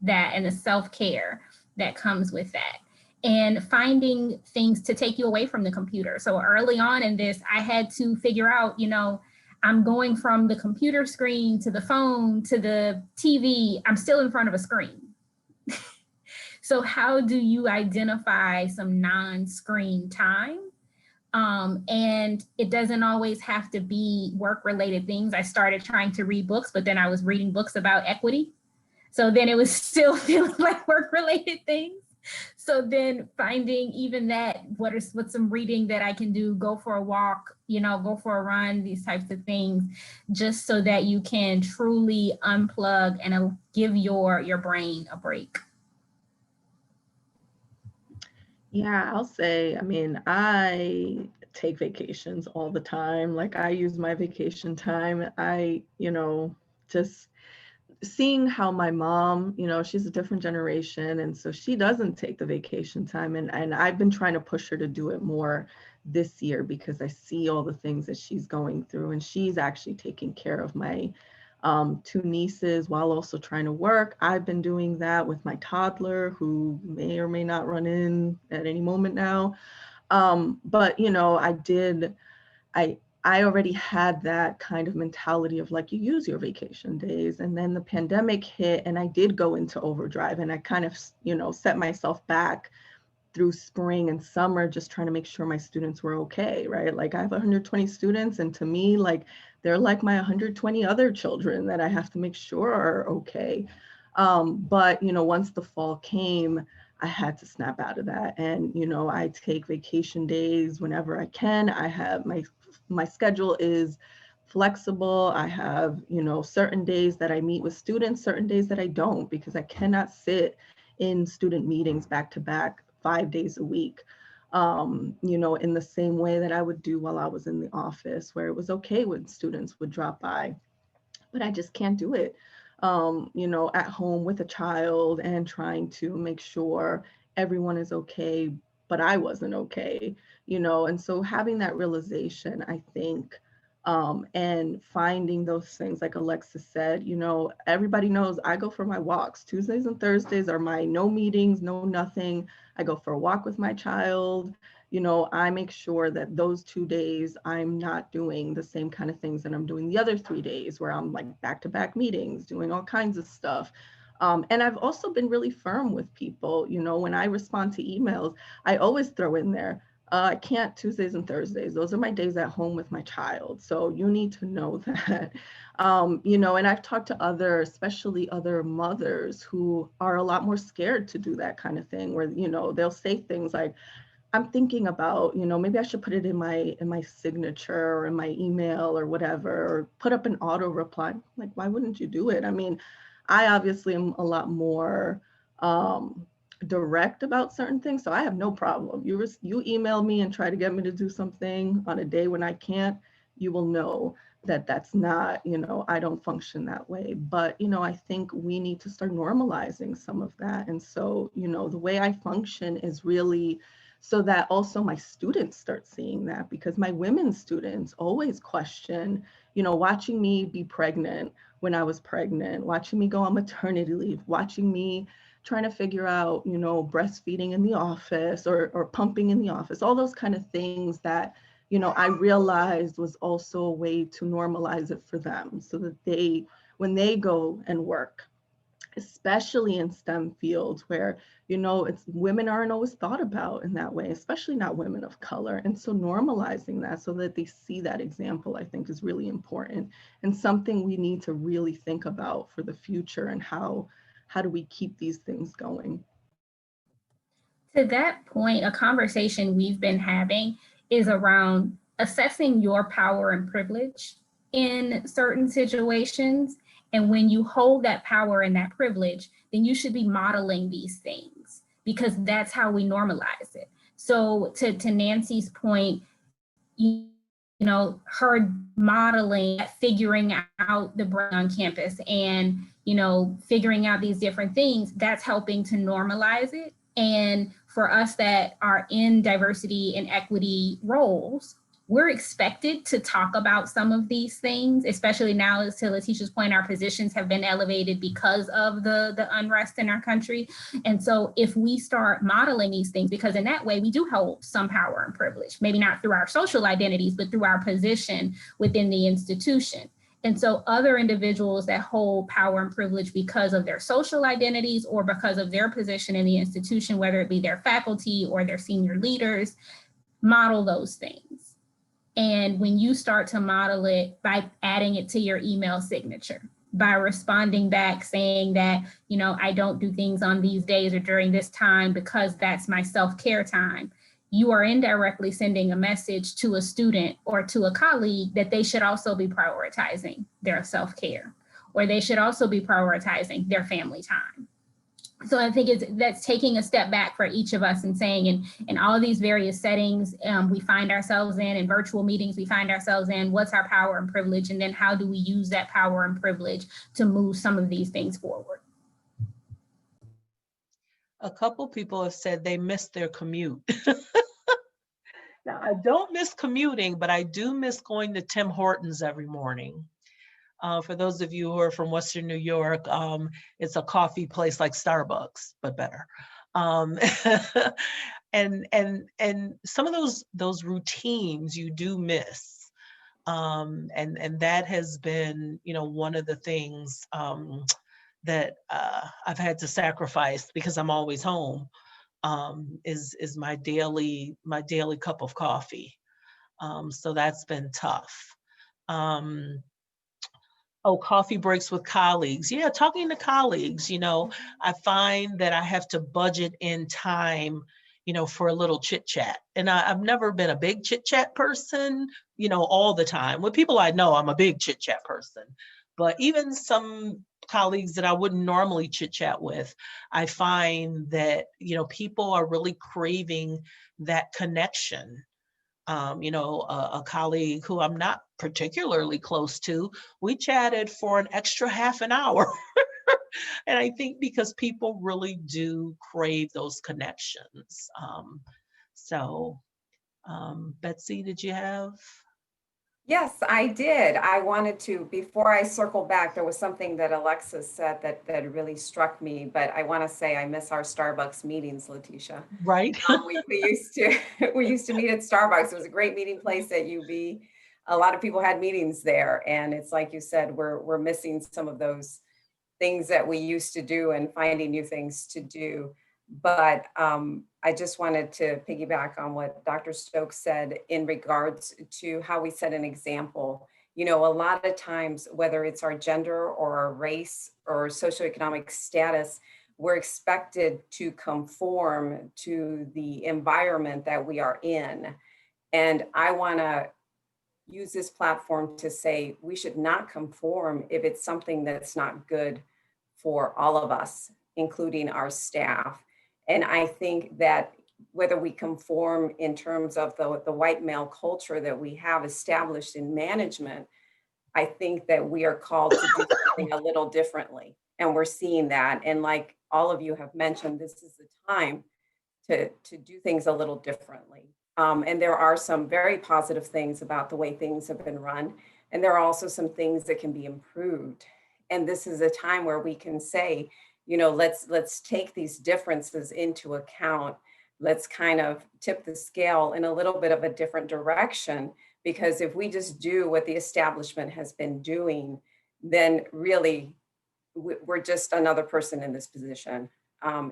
and the self-care that comes with that, and finding things to take you away from the computer. So early on in this, I had to figure out, I'm going from the computer screen to the phone to the TV. I'm still in front of a screen. So how do you identify some non-screen time? And it doesn't always have to be work-related things. I started trying to read books, but then I was reading books about equity. So then it was still feeling like work-related things. So then finding even that, what's some reading that I can do, go for a walk, go for a run, these types of things, just so that you can truly unplug and give your brain a break. Yeah, I'll say, I take vacations all the time. Like, I use my vacation time. Just seeing how my mom, she's a different generation, and so she doesn't take the vacation time, and I've been trying to push her to do it more this year because I see all the things that she's going through, and she's actually taking care of my two nieces while also trying to work. I've been doing that with my toddler, who may or may not run in at any moment now. But I already had that kind of mentality of like, you use your vacation days. And then the pandemic hit and I did go into overdrive, and I kind of, set myself back through spring and summer, just trying to make sure my students were okay, right? Like, I have 120 students, and to me, like, they're like my 120 other children that I have to make sure are okay. But, once the fall came, I had to snap out of that. And, I take vacation days whenever I can. I have my schedule is flexible. I have, certain days that I meet with students, certain days that I don't, because I cannot sit in student meetings back to back 5 days a week, in the same way that I would do while I was in the office, where it was okay when students would drop by, but I just can't do it, at home with a child and trying to make sure everyone is okay, but I wasn't okay, and so having that realization, I think, And finding those things, like Alexis said, you know, everybody knows I go for my walks. Tuesdays and Thursdays are my no meetings, no nothing. I go for a walk with my child. You know, I make sure that those 2 days I'm not doing the same kind of things that I'm doing the other 3 days, where I'm like back-to-back meetings, doing all kinds of stuff. And I've also been really firm with people. You know, when I respond to emails, I always throw in there, I can't Tuesdays and Thursdays. Those are my days at home with my child. So you need to know that. You know, and I've talked to other, especially other mothers who are a lot more scared to do that kind of thing, where, you know, they'll say things like, I'm thinking about, you know, maybe I should put it in my signature or in my email or whatever, or put up an auto reply. Like, why wouldn't you do it? I mean, I obviously am a lot more direct about certain things, so I have no problem. You email me and try to get me to do something on a day when I can't, you will know that that's not, you know, I don't function that way. But, you know, I think we need to start normalizing some of that. And so, you know, the way I function is really so that also my students start seeing that, because my women students always question, you know, watching me be pregnant when I was pregnant, watching me go on maternity leave, watching me trying to figure out, you know, breastfeeding in the office or pumping in the office, all those kind of things that, you know, I realized was also a way to normalize it for them, so that they, when they go and work, especially in STEM fields where, you know, it's women aren't always thought about in that way, especially not women of color. And so normalizing that so that they see that example, I think, is really important, and something we need to really think about for the future, and how do we keep these things going? To that point, a conversation we've been having is around assessing your power and privilege in certain situations. And when you hold that power and that privilege, then you should be modeling these things, because that's how we normalize it. So to Nancy's point, you know, her modeling, figuring out the brain on campus and, you know, figuring out these different things, that's helping to normalize it. And for us that are in diversity and equity roles, we're expected to talk about some of these things, especially now, as to Letitia's point, our positions have been elevated because of the unrest in our country. And so if we start modeling these things, because in that way we do hold some power and privilege, maybe not through our social identities, but through our position within the institution. And so other individuals that hold power and privilege because of their social identities or because of their position in the institution, whether it be their faculty or their senior leaders, model those things. And when you start to model it by adding it to your email signature, by responding back saying that, you know, I don't do things on these days or during this time because that's my self-care time, you are indirectly sending a message to a student or to a colleague that they should also be prioritizing their self-care, or they should also be prioritizing their family time. So I think that's taking a step back for each of us and saying, in all of these various settings we find ourselves in virtual meetings we find ourselves in, what's our power and privilege, and then how do we use that power and privilege to move some of these things forward. A couple people have said they miss their commute. Now, I don't miss commuting, but I do miss going to Tim Hortons every morning. For those of you who are from Western New York, it's a coffee place like Starbucks, but better. And some of those routines you do miss. And that has been, you know, one of the things that I've had to sacrifice because I'm always home, is my daily cup of coffee. So that's been tough. Oh, coffee breaks with colleagues. Yeah, talking to colleagues, you know, I find that I have to budget in time, you know, for a little chit chat. And I've never been a big chit chat person, you know, all the time. With people I know, I'm a big chit chat person. But even some colleagues that I wouldn't normally chit chat with, I find that, you know, people are really craving that connection. You know, a colleague who I'm not particularly close to, we chatted for an extra half an hour. And I think because people really do crave those connections. Betsy, did you have? Yes, I did. I wanted to, before I circle back, there was something that Alexis said that really struck me, but I want to say I miss our Starbucks meetings, Letitia. Right? We used to we used to meet at Starbucks. It was a great meeting place at UB. A lot of people had meetings there, and it's like you said, we're missing some of those things that we used to do and finding new things to do. But I just wanted to piggyback on what Dr. Stokes said in regards to how we set an example. You know, a lot of times, whether it's our gender or our race or socioeconomic status, we're expected to conform to the environment that we are in. And I want to use this platform to say we should not conform if it's something that's not good for all of us, including our staff. And I think that whether we conform in terms of the white male culture that we have established in management, I think that we are called to do something a little differently. And we're seeing that. And like all of you have mentioned, this is the time to do things a little differently. And there are some very positive things about the way things have been run. And there are also some things that can be improved. And this is a time where we can say, you know, let's take these differences into account. Let's kind of tip the scale in a little bit of a different direction. Because if we just do what the establishment has been doing, then really we're just another person in this position.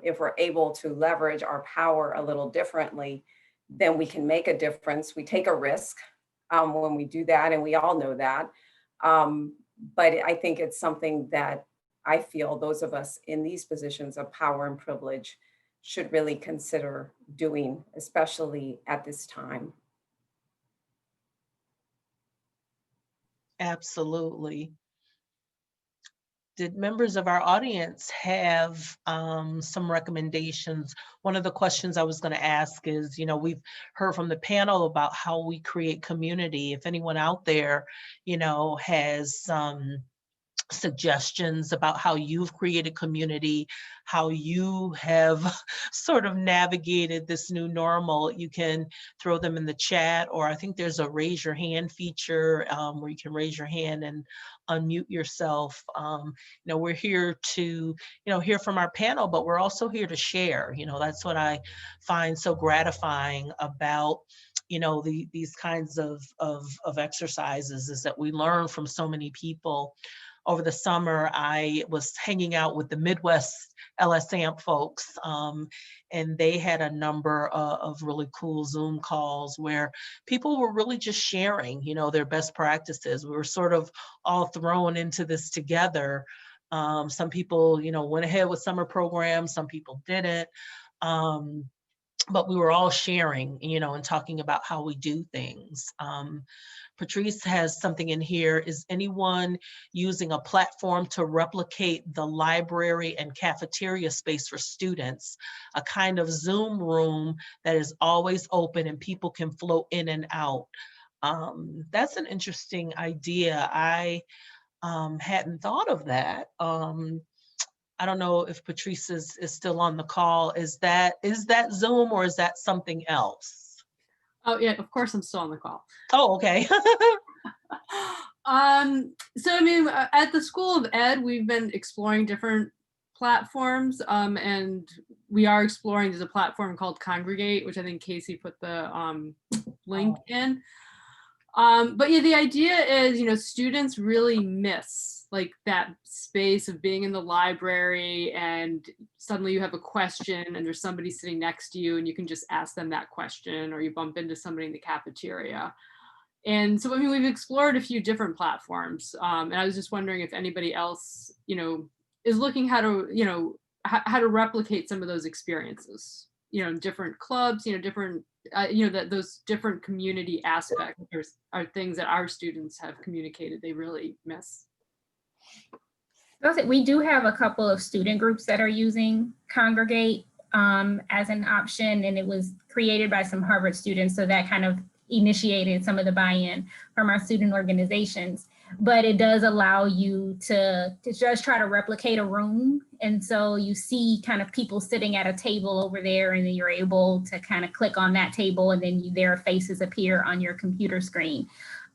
If we're able to leverage our power a little differently, then we can make a difference. We take a risk when we do that, and we all know that. But I think it's something that I feel those of us in these positions of power and privilege should really consider doing, especially at this time. Absolutely. Did members of our audience have some recommendations? One of the questions I was going to ask is, you know, we've heard from the panel about how we create community. If anyone out there, you know, has some suggestions about how you've created community, how you have sort of navigated this new normal, you can throw them in the chat, or I think there's a raise your hand feature where you can raise your hand and unmute yourself. You know, we're here to, you know, hear from our panel, but we're also here to share. You know, that's what I find so gratifying about, you know, these kinds of exercises, is that we learn from so many people. Over the summer, I was hanging out with the Midwest LSAMP folks, and they had a number of really cool Zoom calls where people were really just sharing, you know, their best practices. We were sort of all thrown into this together. Some people, you know, went ahead with summer programs, some people didn't. But we were all sharing, you know, and talking about how we do things. Patrice has something in here. Is anyone using a platform to replicate the library and cafeteria space for students? A kind of Zoom room that is always open and people can flow in and out. That's an interesting idea. I hadn't thought of that. I don't know if Patrice is still on the call. Is that Zoom or is that something else? Oh yeah, of course I'm still on the call. Oh, okay. So I mean, at the School of Ed, we've been exploring different platforms, and we are exploring, there's a platform called Congregate, which I think Casey put the link in. But yeah, the idea is, you know, students really miss like that space of being in the library and suddenly you have a question and there's somebody sitting next to you and you can just ask them that question, or you bump into somebody in the cafeteria. And so, I mean, we've explored a few different platforms. And I was just wondering if anybody else, you know, is looking how to, you know, how to replicate some of those experiences, you know, different clubs, you know, different, you know, that those different community aspects are things that our students have communicated they really miss. We do have a couple of student groups that are using Congregate as an option, and it was created by some Harvard students, so that kind of initiated some of the buy-in from our student organizations. But it does allow you to just try to replicate a room. And so you see kind of people sitting at a table over there, and then you're able to kind of click on that table, and then their faces appear on your computer screen.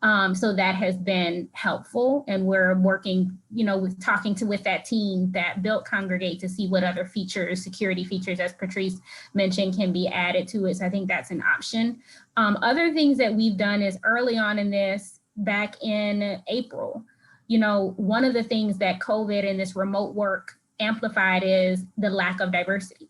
So that has been helpful, and we're working, with that team that built Congregate to see what other features, security features, as Patrice mentioned, can be added to it. So I think that's an option. Other things that we've done is early on in this, back in April, one of the things that COVID and this remote work amplified is the lack of diversity.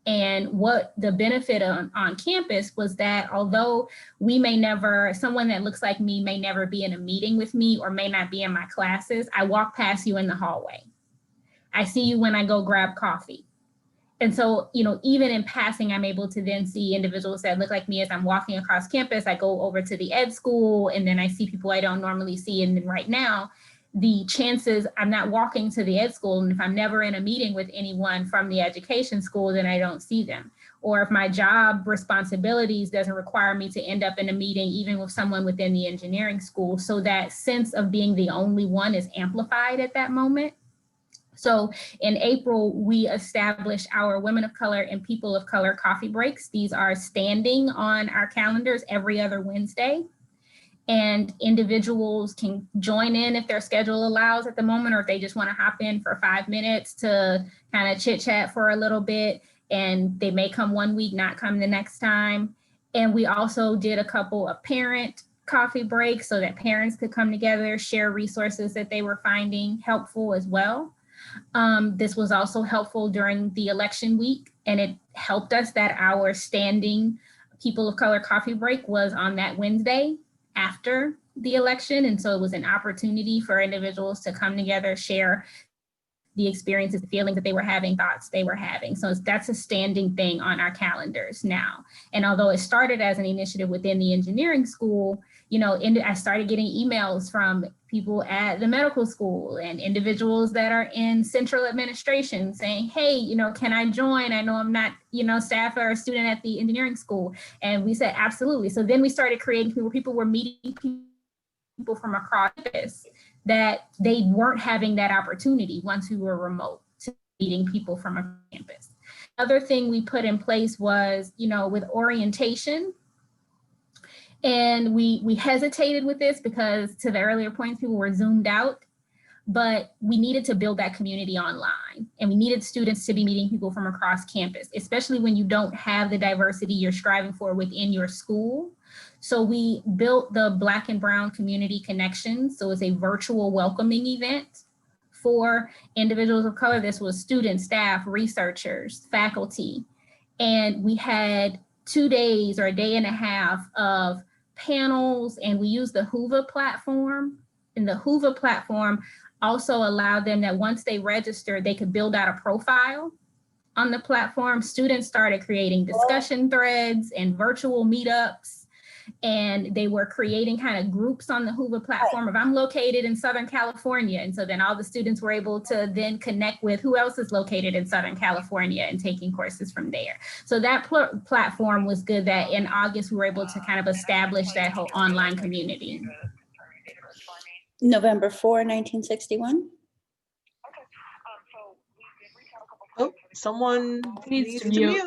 And what the benefit on campus was that although someone that looks like me may never be in a meeting with me or may not be in my classes, I walk past you in the hallway. I see you when I go grab coffee. And so, even in passing, I'm able to then see individuals that look like me as I'm walking across campus. I go over to the ed school, and then I see people I don't normally see. And then right now, the chances I'm not walking to the ed school, and if I'm never in a meeting with anyone from the education school, then I don't see them. Or if my job responsibilities doesn't require me to end up in a meeting, even with someone within the engineering school. So that sense of being the only one is amplified at that moment. So in April, we established our Women of Color and People of Color coffee breaks. These are standing on our calendars every other Wednesday. And individuals can join in if their schedule allows at the moment, or if they just want to hop in for 5 minutes to kind of chit chat for a little bit. And they may come one week, not come the next time. And we also did a couple of parent coffee breaks so that parents could come together, share resources that they were finding helpful as well. This was also helpful during the election week, and it helped us that our standing People of Color coffee break was on that Wednesday after the election. And so it was an opportunity for individuals to come together, share the experiences, the feelings that they were having, thoughts they were having. So that's a standing thing on our calendars now. And although it started as an initiative within the engineering school, I started getting emails from people at the medical school and individuals that are in central administration saying, hey, can I join? I know I'm not, staff or a student at the engineering school. And we said, absolutely. So then we started creating where people were meeting people from across campus that they weren't having that opportunity once we were remote, to meeting people from a campus. Other thing we put in place was, with orientation. And we hesitated with this because, to the earlier points, people were zoomed out, but we needed to build that community online, and we needed students to be meeting people from across campus, especially when you don't have the diversity you're striving for within your school. So we built the Black and Brown Community Connections. So it's a virtual welcoming event for individuals of color. This was students, staff, researchers, faculty. And we had 2 days or a day and a half of panels, and we used the Hoover platform. And the Hoover platform also allowed them that once they registered, they could build out a profile on the platform. Students started creating discussion threads and virtual meetups, and they were creating kind of groups on the Hoover platform of, I'm located in Southern California. And so then all the students were able to then connect with who else is located in Southern California and taking courses from there. So that platform was good, that in August we were able to kind of establish that whole online community. November 4, 1961. Oh, someone needs to mute.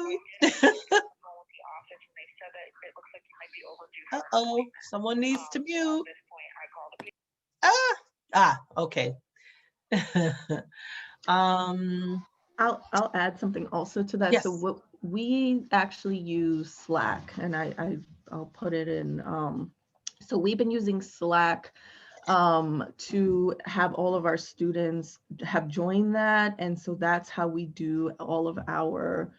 Uh-oh, someone needs to mute. Okay. I'll add something also to that. Yes. So what we actually use Slack, and I'll put it in. So we've been using Slack to have all of our students have joined that, and so that's how we do all of our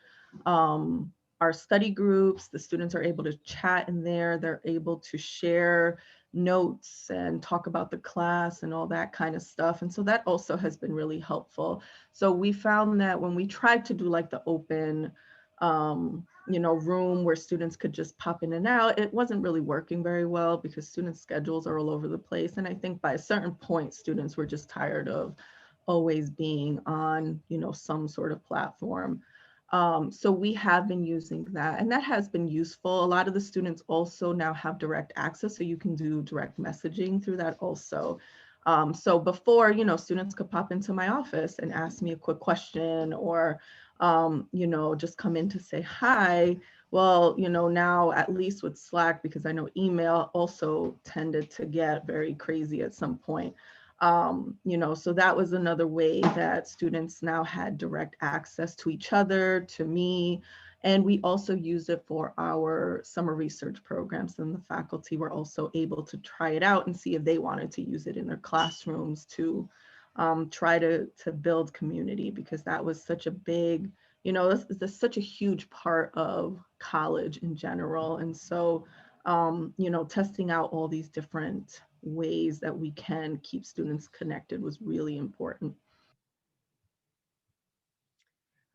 study groups. The students are able to chat in there. They're able to share notes and talk about the class and all that kind of stuff. And so that also has been really helpful. So we found that when we tried to do like the open, room where students could just pop in and out, it wasn't really working very well because students' schedules are all over the place. And I think by a certain point, students were just tired of always being on, some sort of platform. So we have been using that, and that has been useful. A lot of the students also now have direct access, so you can do direct messaging through that also. So before, students could pop into my office and ask me a quick question, or, just come in to say hi. Well, now at least with Slack, because I know email also tended to get very crazy at some point. So that was another way that students now had direct access to each other, to me. And we also use it for our summer research programs, and the faculty were also able to try it out and see if they wanted to use it in their classrooms to try to build community, because that was such a big, this is such a huge part of college in general. And so, testing out all these different ways that we can keep students connected was really important.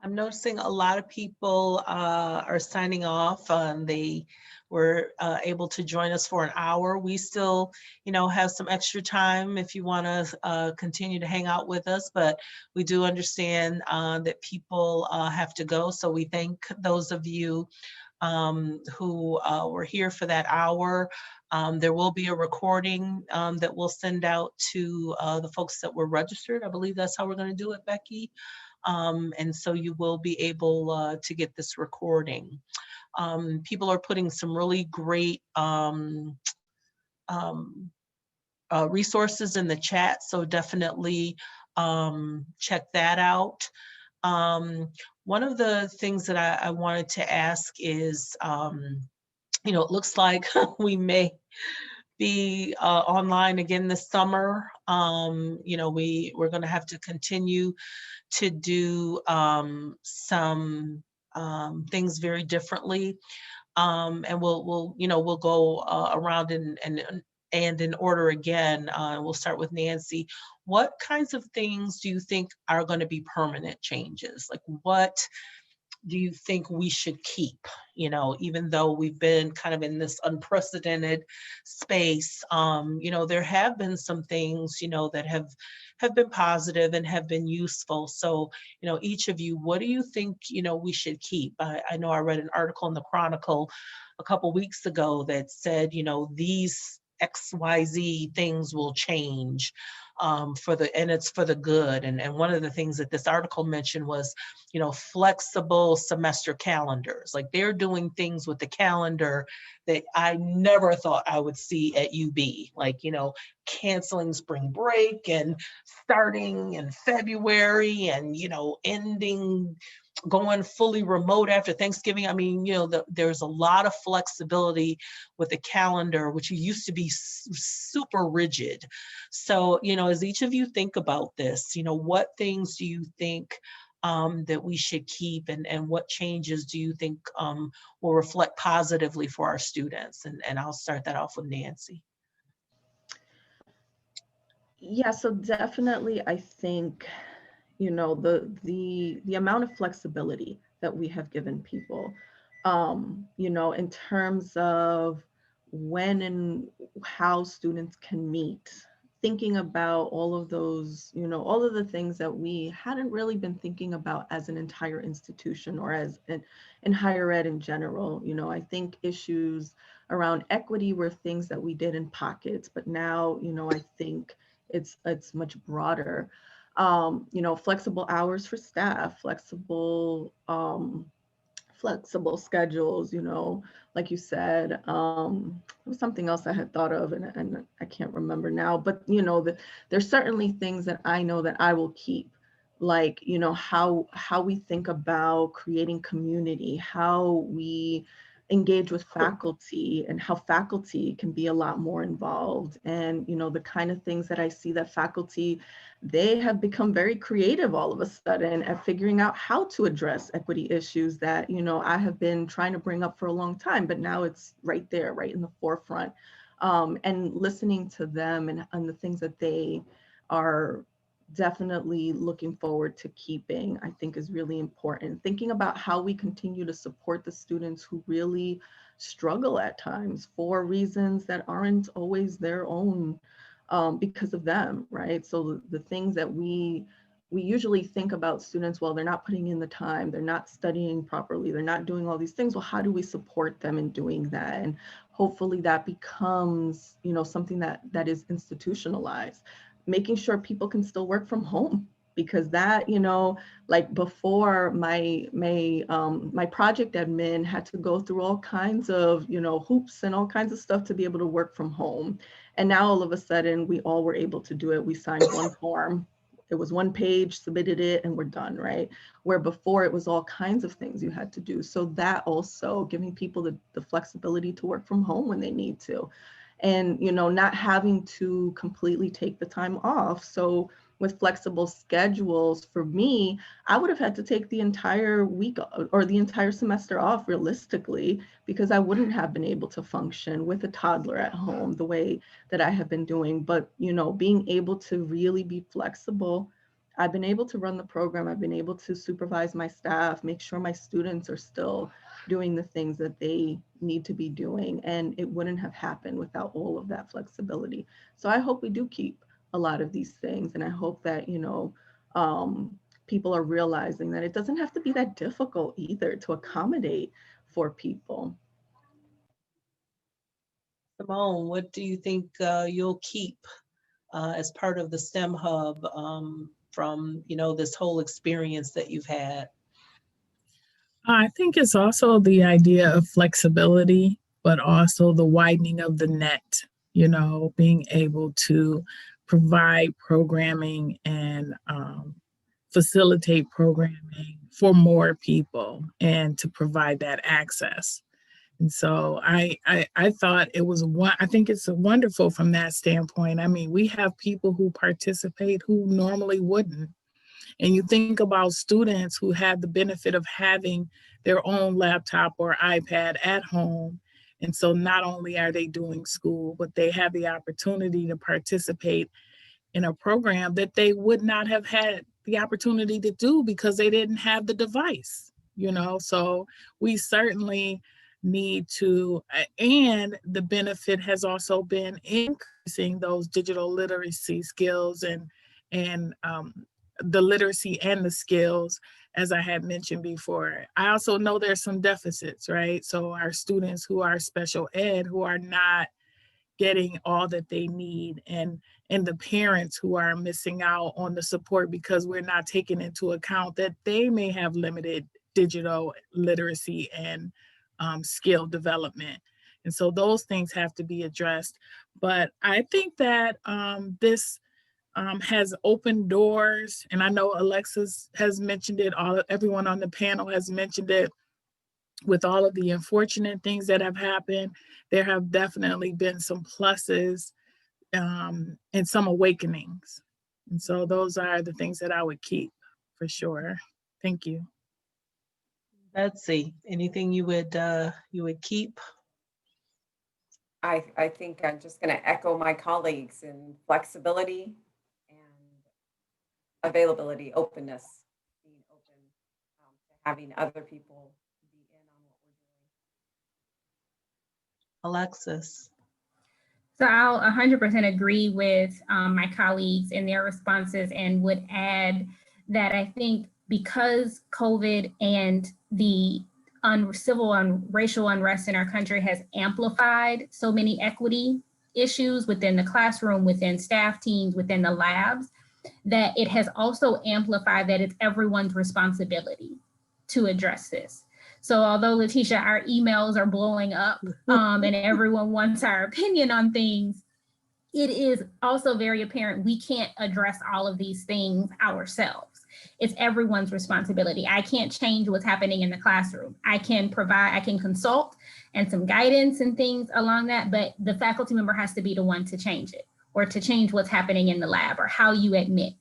I'm noticing a lot of people are signing off. They were able to join us for an hour. We still, have some extra time if you want to continue to hang out with us, but we do understand that people have to go. So we thank those of you who were here for that hour. There will be a recording that we'll send out to the folks that were registered. I believe that's how we're going to do it, Becky. And so you will be able to get this recording. People are putting some really great resources in the chat, so definitely check that out. One of the things that I wanted to ask is, it looks like we may be online again this summer. We're going to have to continue to do some things very differently, and we'll go around and in order again. We'll start with Nancy. What kinds of things do you think are going to be permanent changes? Like, what do you think we should keep, even though we've been kind of in this unprecedented space? There have been some things, that have been positive and have been useful. So, each of you, what do you think, we should keep? I know I read an article in the Chronicle a couple weeks ago that said, these XYZ things will change and it's for the good. And one of the things that this article mentioned was, flexible semester calendars. Like, they're doing things with the calendar that I never thought I would see at UB, like, canceling spring break and starting in February and, ending, going fully remote after Thanksgiving. I mean, there's a lot of flexibility with the calendar, which used to be super rigid. So, as each of you think about this, what things do you think that we should keep, and what changes do you think will reflect positively for our students? And I'll start that off with Nancy. Yeah, so definitely, I think, the amount of flexibility that we have given people, in terms of when and how students can meet, thinking about all of those, all of the things that we hadn't really been thinking about as an entire institution, or as in higher ed in general. I think issues around equity were things that we did in pockets, but now, I think it's much broader. Flexible hours for staff, flexible schedules, like you said. There was something else I had thought of, and I can't remember now, but there's certainly things that I know that I will keep, like, how we think about creating community, how we engage with faculty, and how faculty can be a lot more involved. And the kind of things that I see that faculty, they have become very creative all of a sudden at figuring out how to address equity issues that I have been trying to bring up for a long time, but now it's right there, right in the forefront. And listening to them and the things that they are definitely looking forward to keeping, I think, is really important. Thinking about how we continue to support the students who really struggle at times for reasons that aren't always their own, because of them, right? So the things that we usually think about students, well, they're not putting in the time, they're not studying properly, they're not doing all these things. Well, how do we support them in doing that? And hopefully that becomes, something that is institutionalized. making sure people can still work from home, because that, like before my project admin had to go through all kinds of, hoops and all kinds of stuff to be able to work from home. And now all of a sudden we all were able to do it. We signed one form. It was one page, submitted it, and we're done, right? Where before it was all kinds of things you had to do. So that also giving people the flexibility to work from home when they need to. And, not having to completely take the time off. So with flexible schedules, for me, I would have had to take the entire week or the entire semester off realistically, because I wouldn't have been able to function with a toddler at home the way that I have been doing. But, being able to really be flexible, I've been able to run the program. I've been able to supervise my staff, make sure my students are still doing the things that they need to be doing. And it wouldn't have happened without all of that flexibility. So I hope we do keep a lot of these things. And I hope that, people are realizing that it doesn't have to be that difficult either to accommodate for people. Simone, what do you think you'll keep as part of the STEM Hub from, this whole experience that you've had? I think it's also the idea of flexibility, but also the widening of the net, being able to provide programming and facilitate programming for more people and to provide that access. And so I thought it was I think it's wonderful from that standpoint. I mean, we have people who participate who normally wouldn't. And you think about students who have the benefit of having their own laptop or iPad at home. And so not only are they doing school, but they have the opportunity to participate in a program that they would not have had the opportunity to do because they didn't have the device, So we certainly need to, and the benefit has also been increasing those digital literacy skills and the literacy and the skills, as I had mentioned before. I also know there's some deficits, right? So our students who are special ed, who are not getting all that they need, and the parents who are missing out on the support because we're not taking into account that they may have limited digital literacy and skill development. And so those things have to be addressed. But I think that this has opened doors, and I know Alexis has mentioned it, everyone on the panel has mentioned it. With all of the unfortunate things that have happened, there have definitely been some pluses and some awakenings. And so those are the things that I would keep for sure. Thank you. Betsy, anything you would keep? I think I'm just going to echo my colleagues in flexibility and availability, openness, being open to having other people be in on what we're doing. Alexis. So I'll 100% agree with my colleagues in their responses, and would add that I think because COVID and the civil and racial unrest in our country has amplified so many equity issues within the classroom, within staff teams, within the labs, that it has also amplified that it's everyone's responsibility to address this. So although, Letitia, our emails are blowing up and everyone wants our opinion on things, it is also very apparent we can't address all of these things ourselves. It's everyone's responsibility. I can't change what's happening in the classroom. I can consult and some guidance and things along that, but the faculty member has to be the one to change it, or to change what's happening in the lab, or how you admit.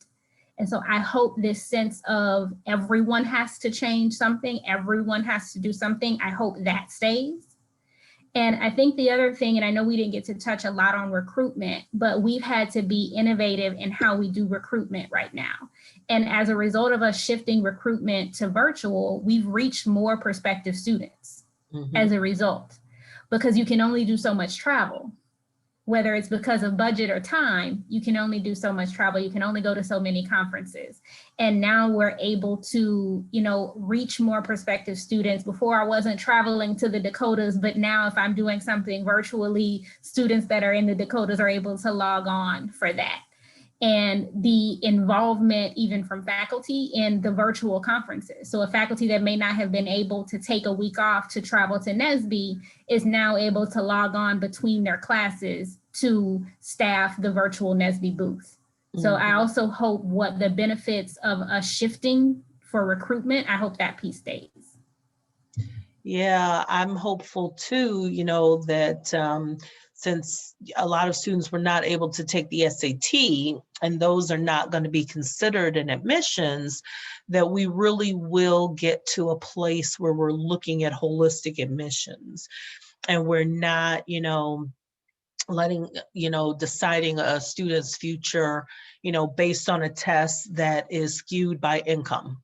And so I hope this sense of everyone has to change something, everyone has to do something, I hope that stays. And I think the other thing, and I know we didn't get to touch a lot on recruitment, but we've had to be innovative in how we do recruitment right now. And as a result of us shifting recruitment to virtual, we've reached more prospective students as a result, because you can only do so much travel. Whether it's because of budget or time, you can only do so much travel. You can only go to so many conferences. And now we're able to, reach more prospective students. Before I wasn't traveling to the Dakotas, but now if I'm doing something virtually, students that are in the Dakotas are able to log on for that. and the involvement even from faculty in the virtual conferences. So a faculty that may not have been able to take a week off to travel to NSBE is now able to log on between their classes to staff the virtual NSBE booth. So I also hope what the benefits of us shifting for recruitment, I hope that piece stays. Yeah, I'm hopeful too, that since a lot of students were not able to take the SAT, and those are not going to be considered in admissions, that we really will get to a place where we're looking at holistic admissions, and we're not, deciding a student's future, based on a test that is skewed by income,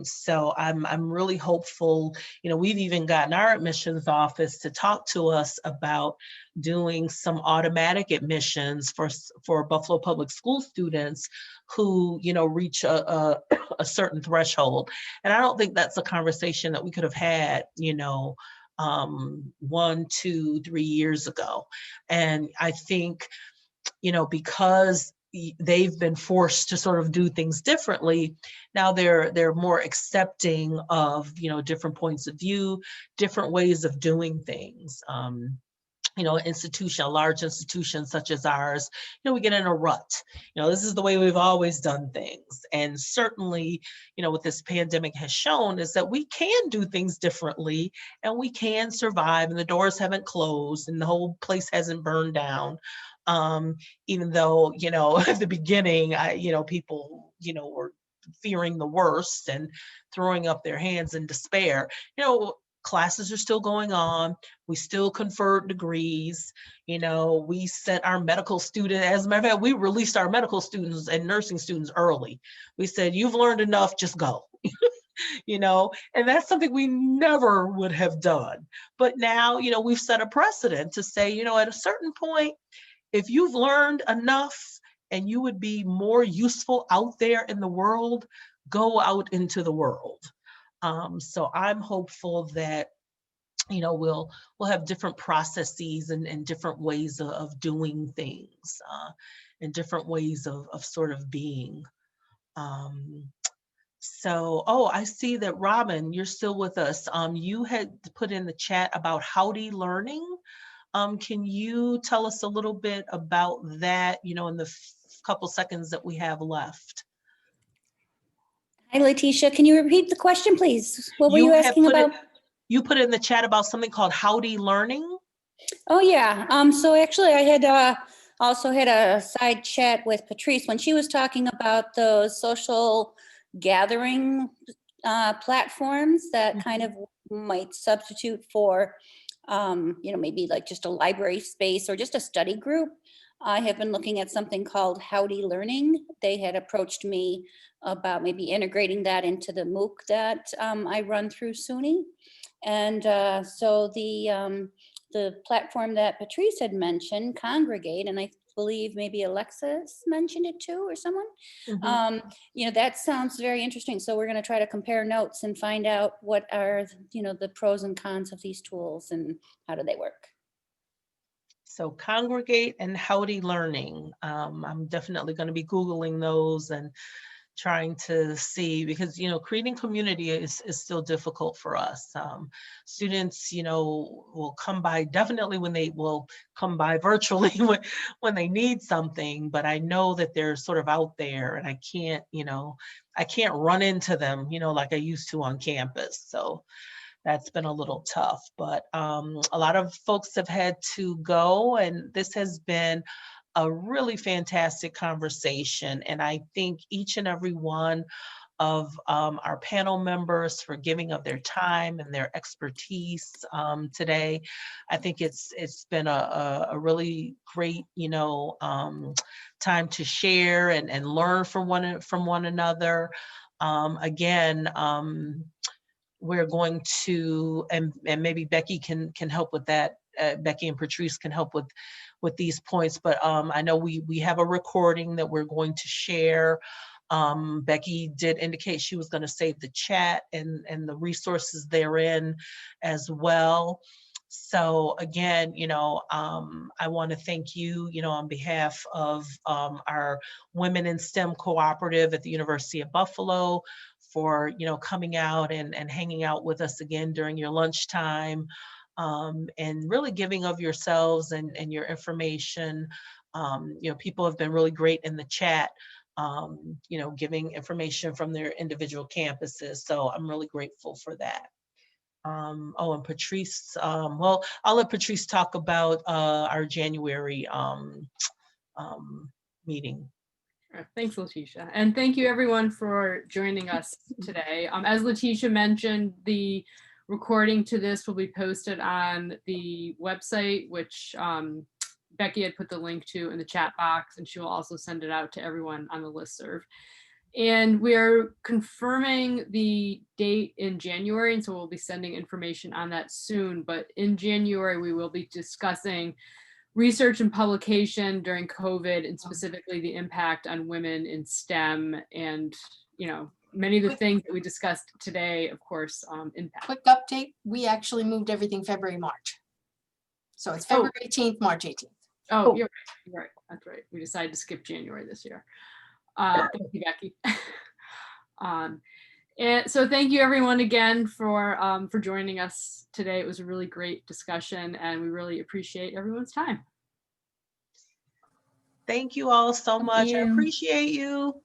So I'm really hopeful. We've even gotten our admissions office to talk to us about doing some automatic admissions for Buffalo Public School students who, reach a certain threshold. And I don't think that's a conversation that we could have had, 1, 2, 3 years ago. And I think, because they've been forced to sort of do things differently, now they're more accepting of, different points of view, different ways of doing things. A large institution such as ours, we get in a rut. This is the way we've always done things. And certainly, what this pandemic has shown is that we can do things differently and we can survive, and the doors haven't closed and the whole place hasn't burned down. Even though, at the beginning, people, were fearing the worst and throwing up their hands in despair. Classes are still going on. We still conferred degrees. We sent our medical student, as a matter of fact, we released our medical students and nursing students early. We said, you've learned enough, just go. And that's something we never would have done. But now, we've set a precedent to say, at a certain point, if you've learned enough and you would be more useful out there in the world, go out into the world. So I'm hopeful that, we'll have different processes and different ways of doing things, and different ways of sort of being. I see that Robin, you're still with us. You had put in the chat about Howdy Learning. Can you tell us a little bit about that, in the couple seconds that we have left? Hi, Letitia. Can you repeat the question, please? What were you asking about? You put in the chat about something called Howdy Learning. Oh, yeah. So actually, I had also had a side chat with Patrice when she was talking about those social gathering platforms that kind of might substitute for, maybe like just a library space or just a study group. I have been looking at something called Howdy Learning. They had approached me about maybe integrating that into the MOOC that I run through SUNY. And so the platform that Patrice had mentioned, Congregate, and I believe maybe Alexis mentioned it too, or someone, that sounds very interesting. So we're going to try to compare notes and find out what are, the pros and cons of these tools and how do they work. So Congregate and Howdy Learning. I'm definitely going to be Googling those and trying to see, because, creating community is still difficult for us. Students, will come by definitely when they will come by virtually when they need something, but I know that they're sort of out there and I can't run into them, like I used to on campus. So that's been a little tough, but a lot of folks have had to go, and this has been a really fantastic conversation. And I thank each and every one of our panel members for giving of their time and their expertise today. I think it's been a really great, time to share and learn from one another. Again, we're going to, and maybe Becky can help with that. Becky and Patrice can help with these points, but I know we have a recording that we're going to share. Becky did indicate she was going to save the chat and the resources therein as well. So again, I want to thank you, on behalf of our Women in STEM Cooperative at the University of Buffalo for, coming out and hanging out with us again during your lunchtime, and really giving of yourselves and your information. People have been really great in the chat, giving information from their individual campuses. So I'm really grateful for that. And Patrice, well, I'll let Patrice talk about our January meeting. Sure. Thanks, Letitia. And thank you everyone for joining us today. As Letitia mentioned, the recording to this will be posted on the website, which Becky had put the link to in the chat box, and she will also send it out to everyone on the listserv. And we are confirming the date in January, and so we'll be sending information on that soon. But in January, we will be discussing research and publication during COVID, and specifically the impact on women in STEM. And, many of the things that we discussed today, of course, impact. Quick update, we actually moved everything February, March. So it's February 18th, March 18th. Oh, you're right. You're right. That's right. We decided to skip January this year. Thank you, Becky. And so thank you everyone again for joining us today. It was a really great discussion, and we really appreciate everyone's time. Thank you all so much. I you. appreciate you.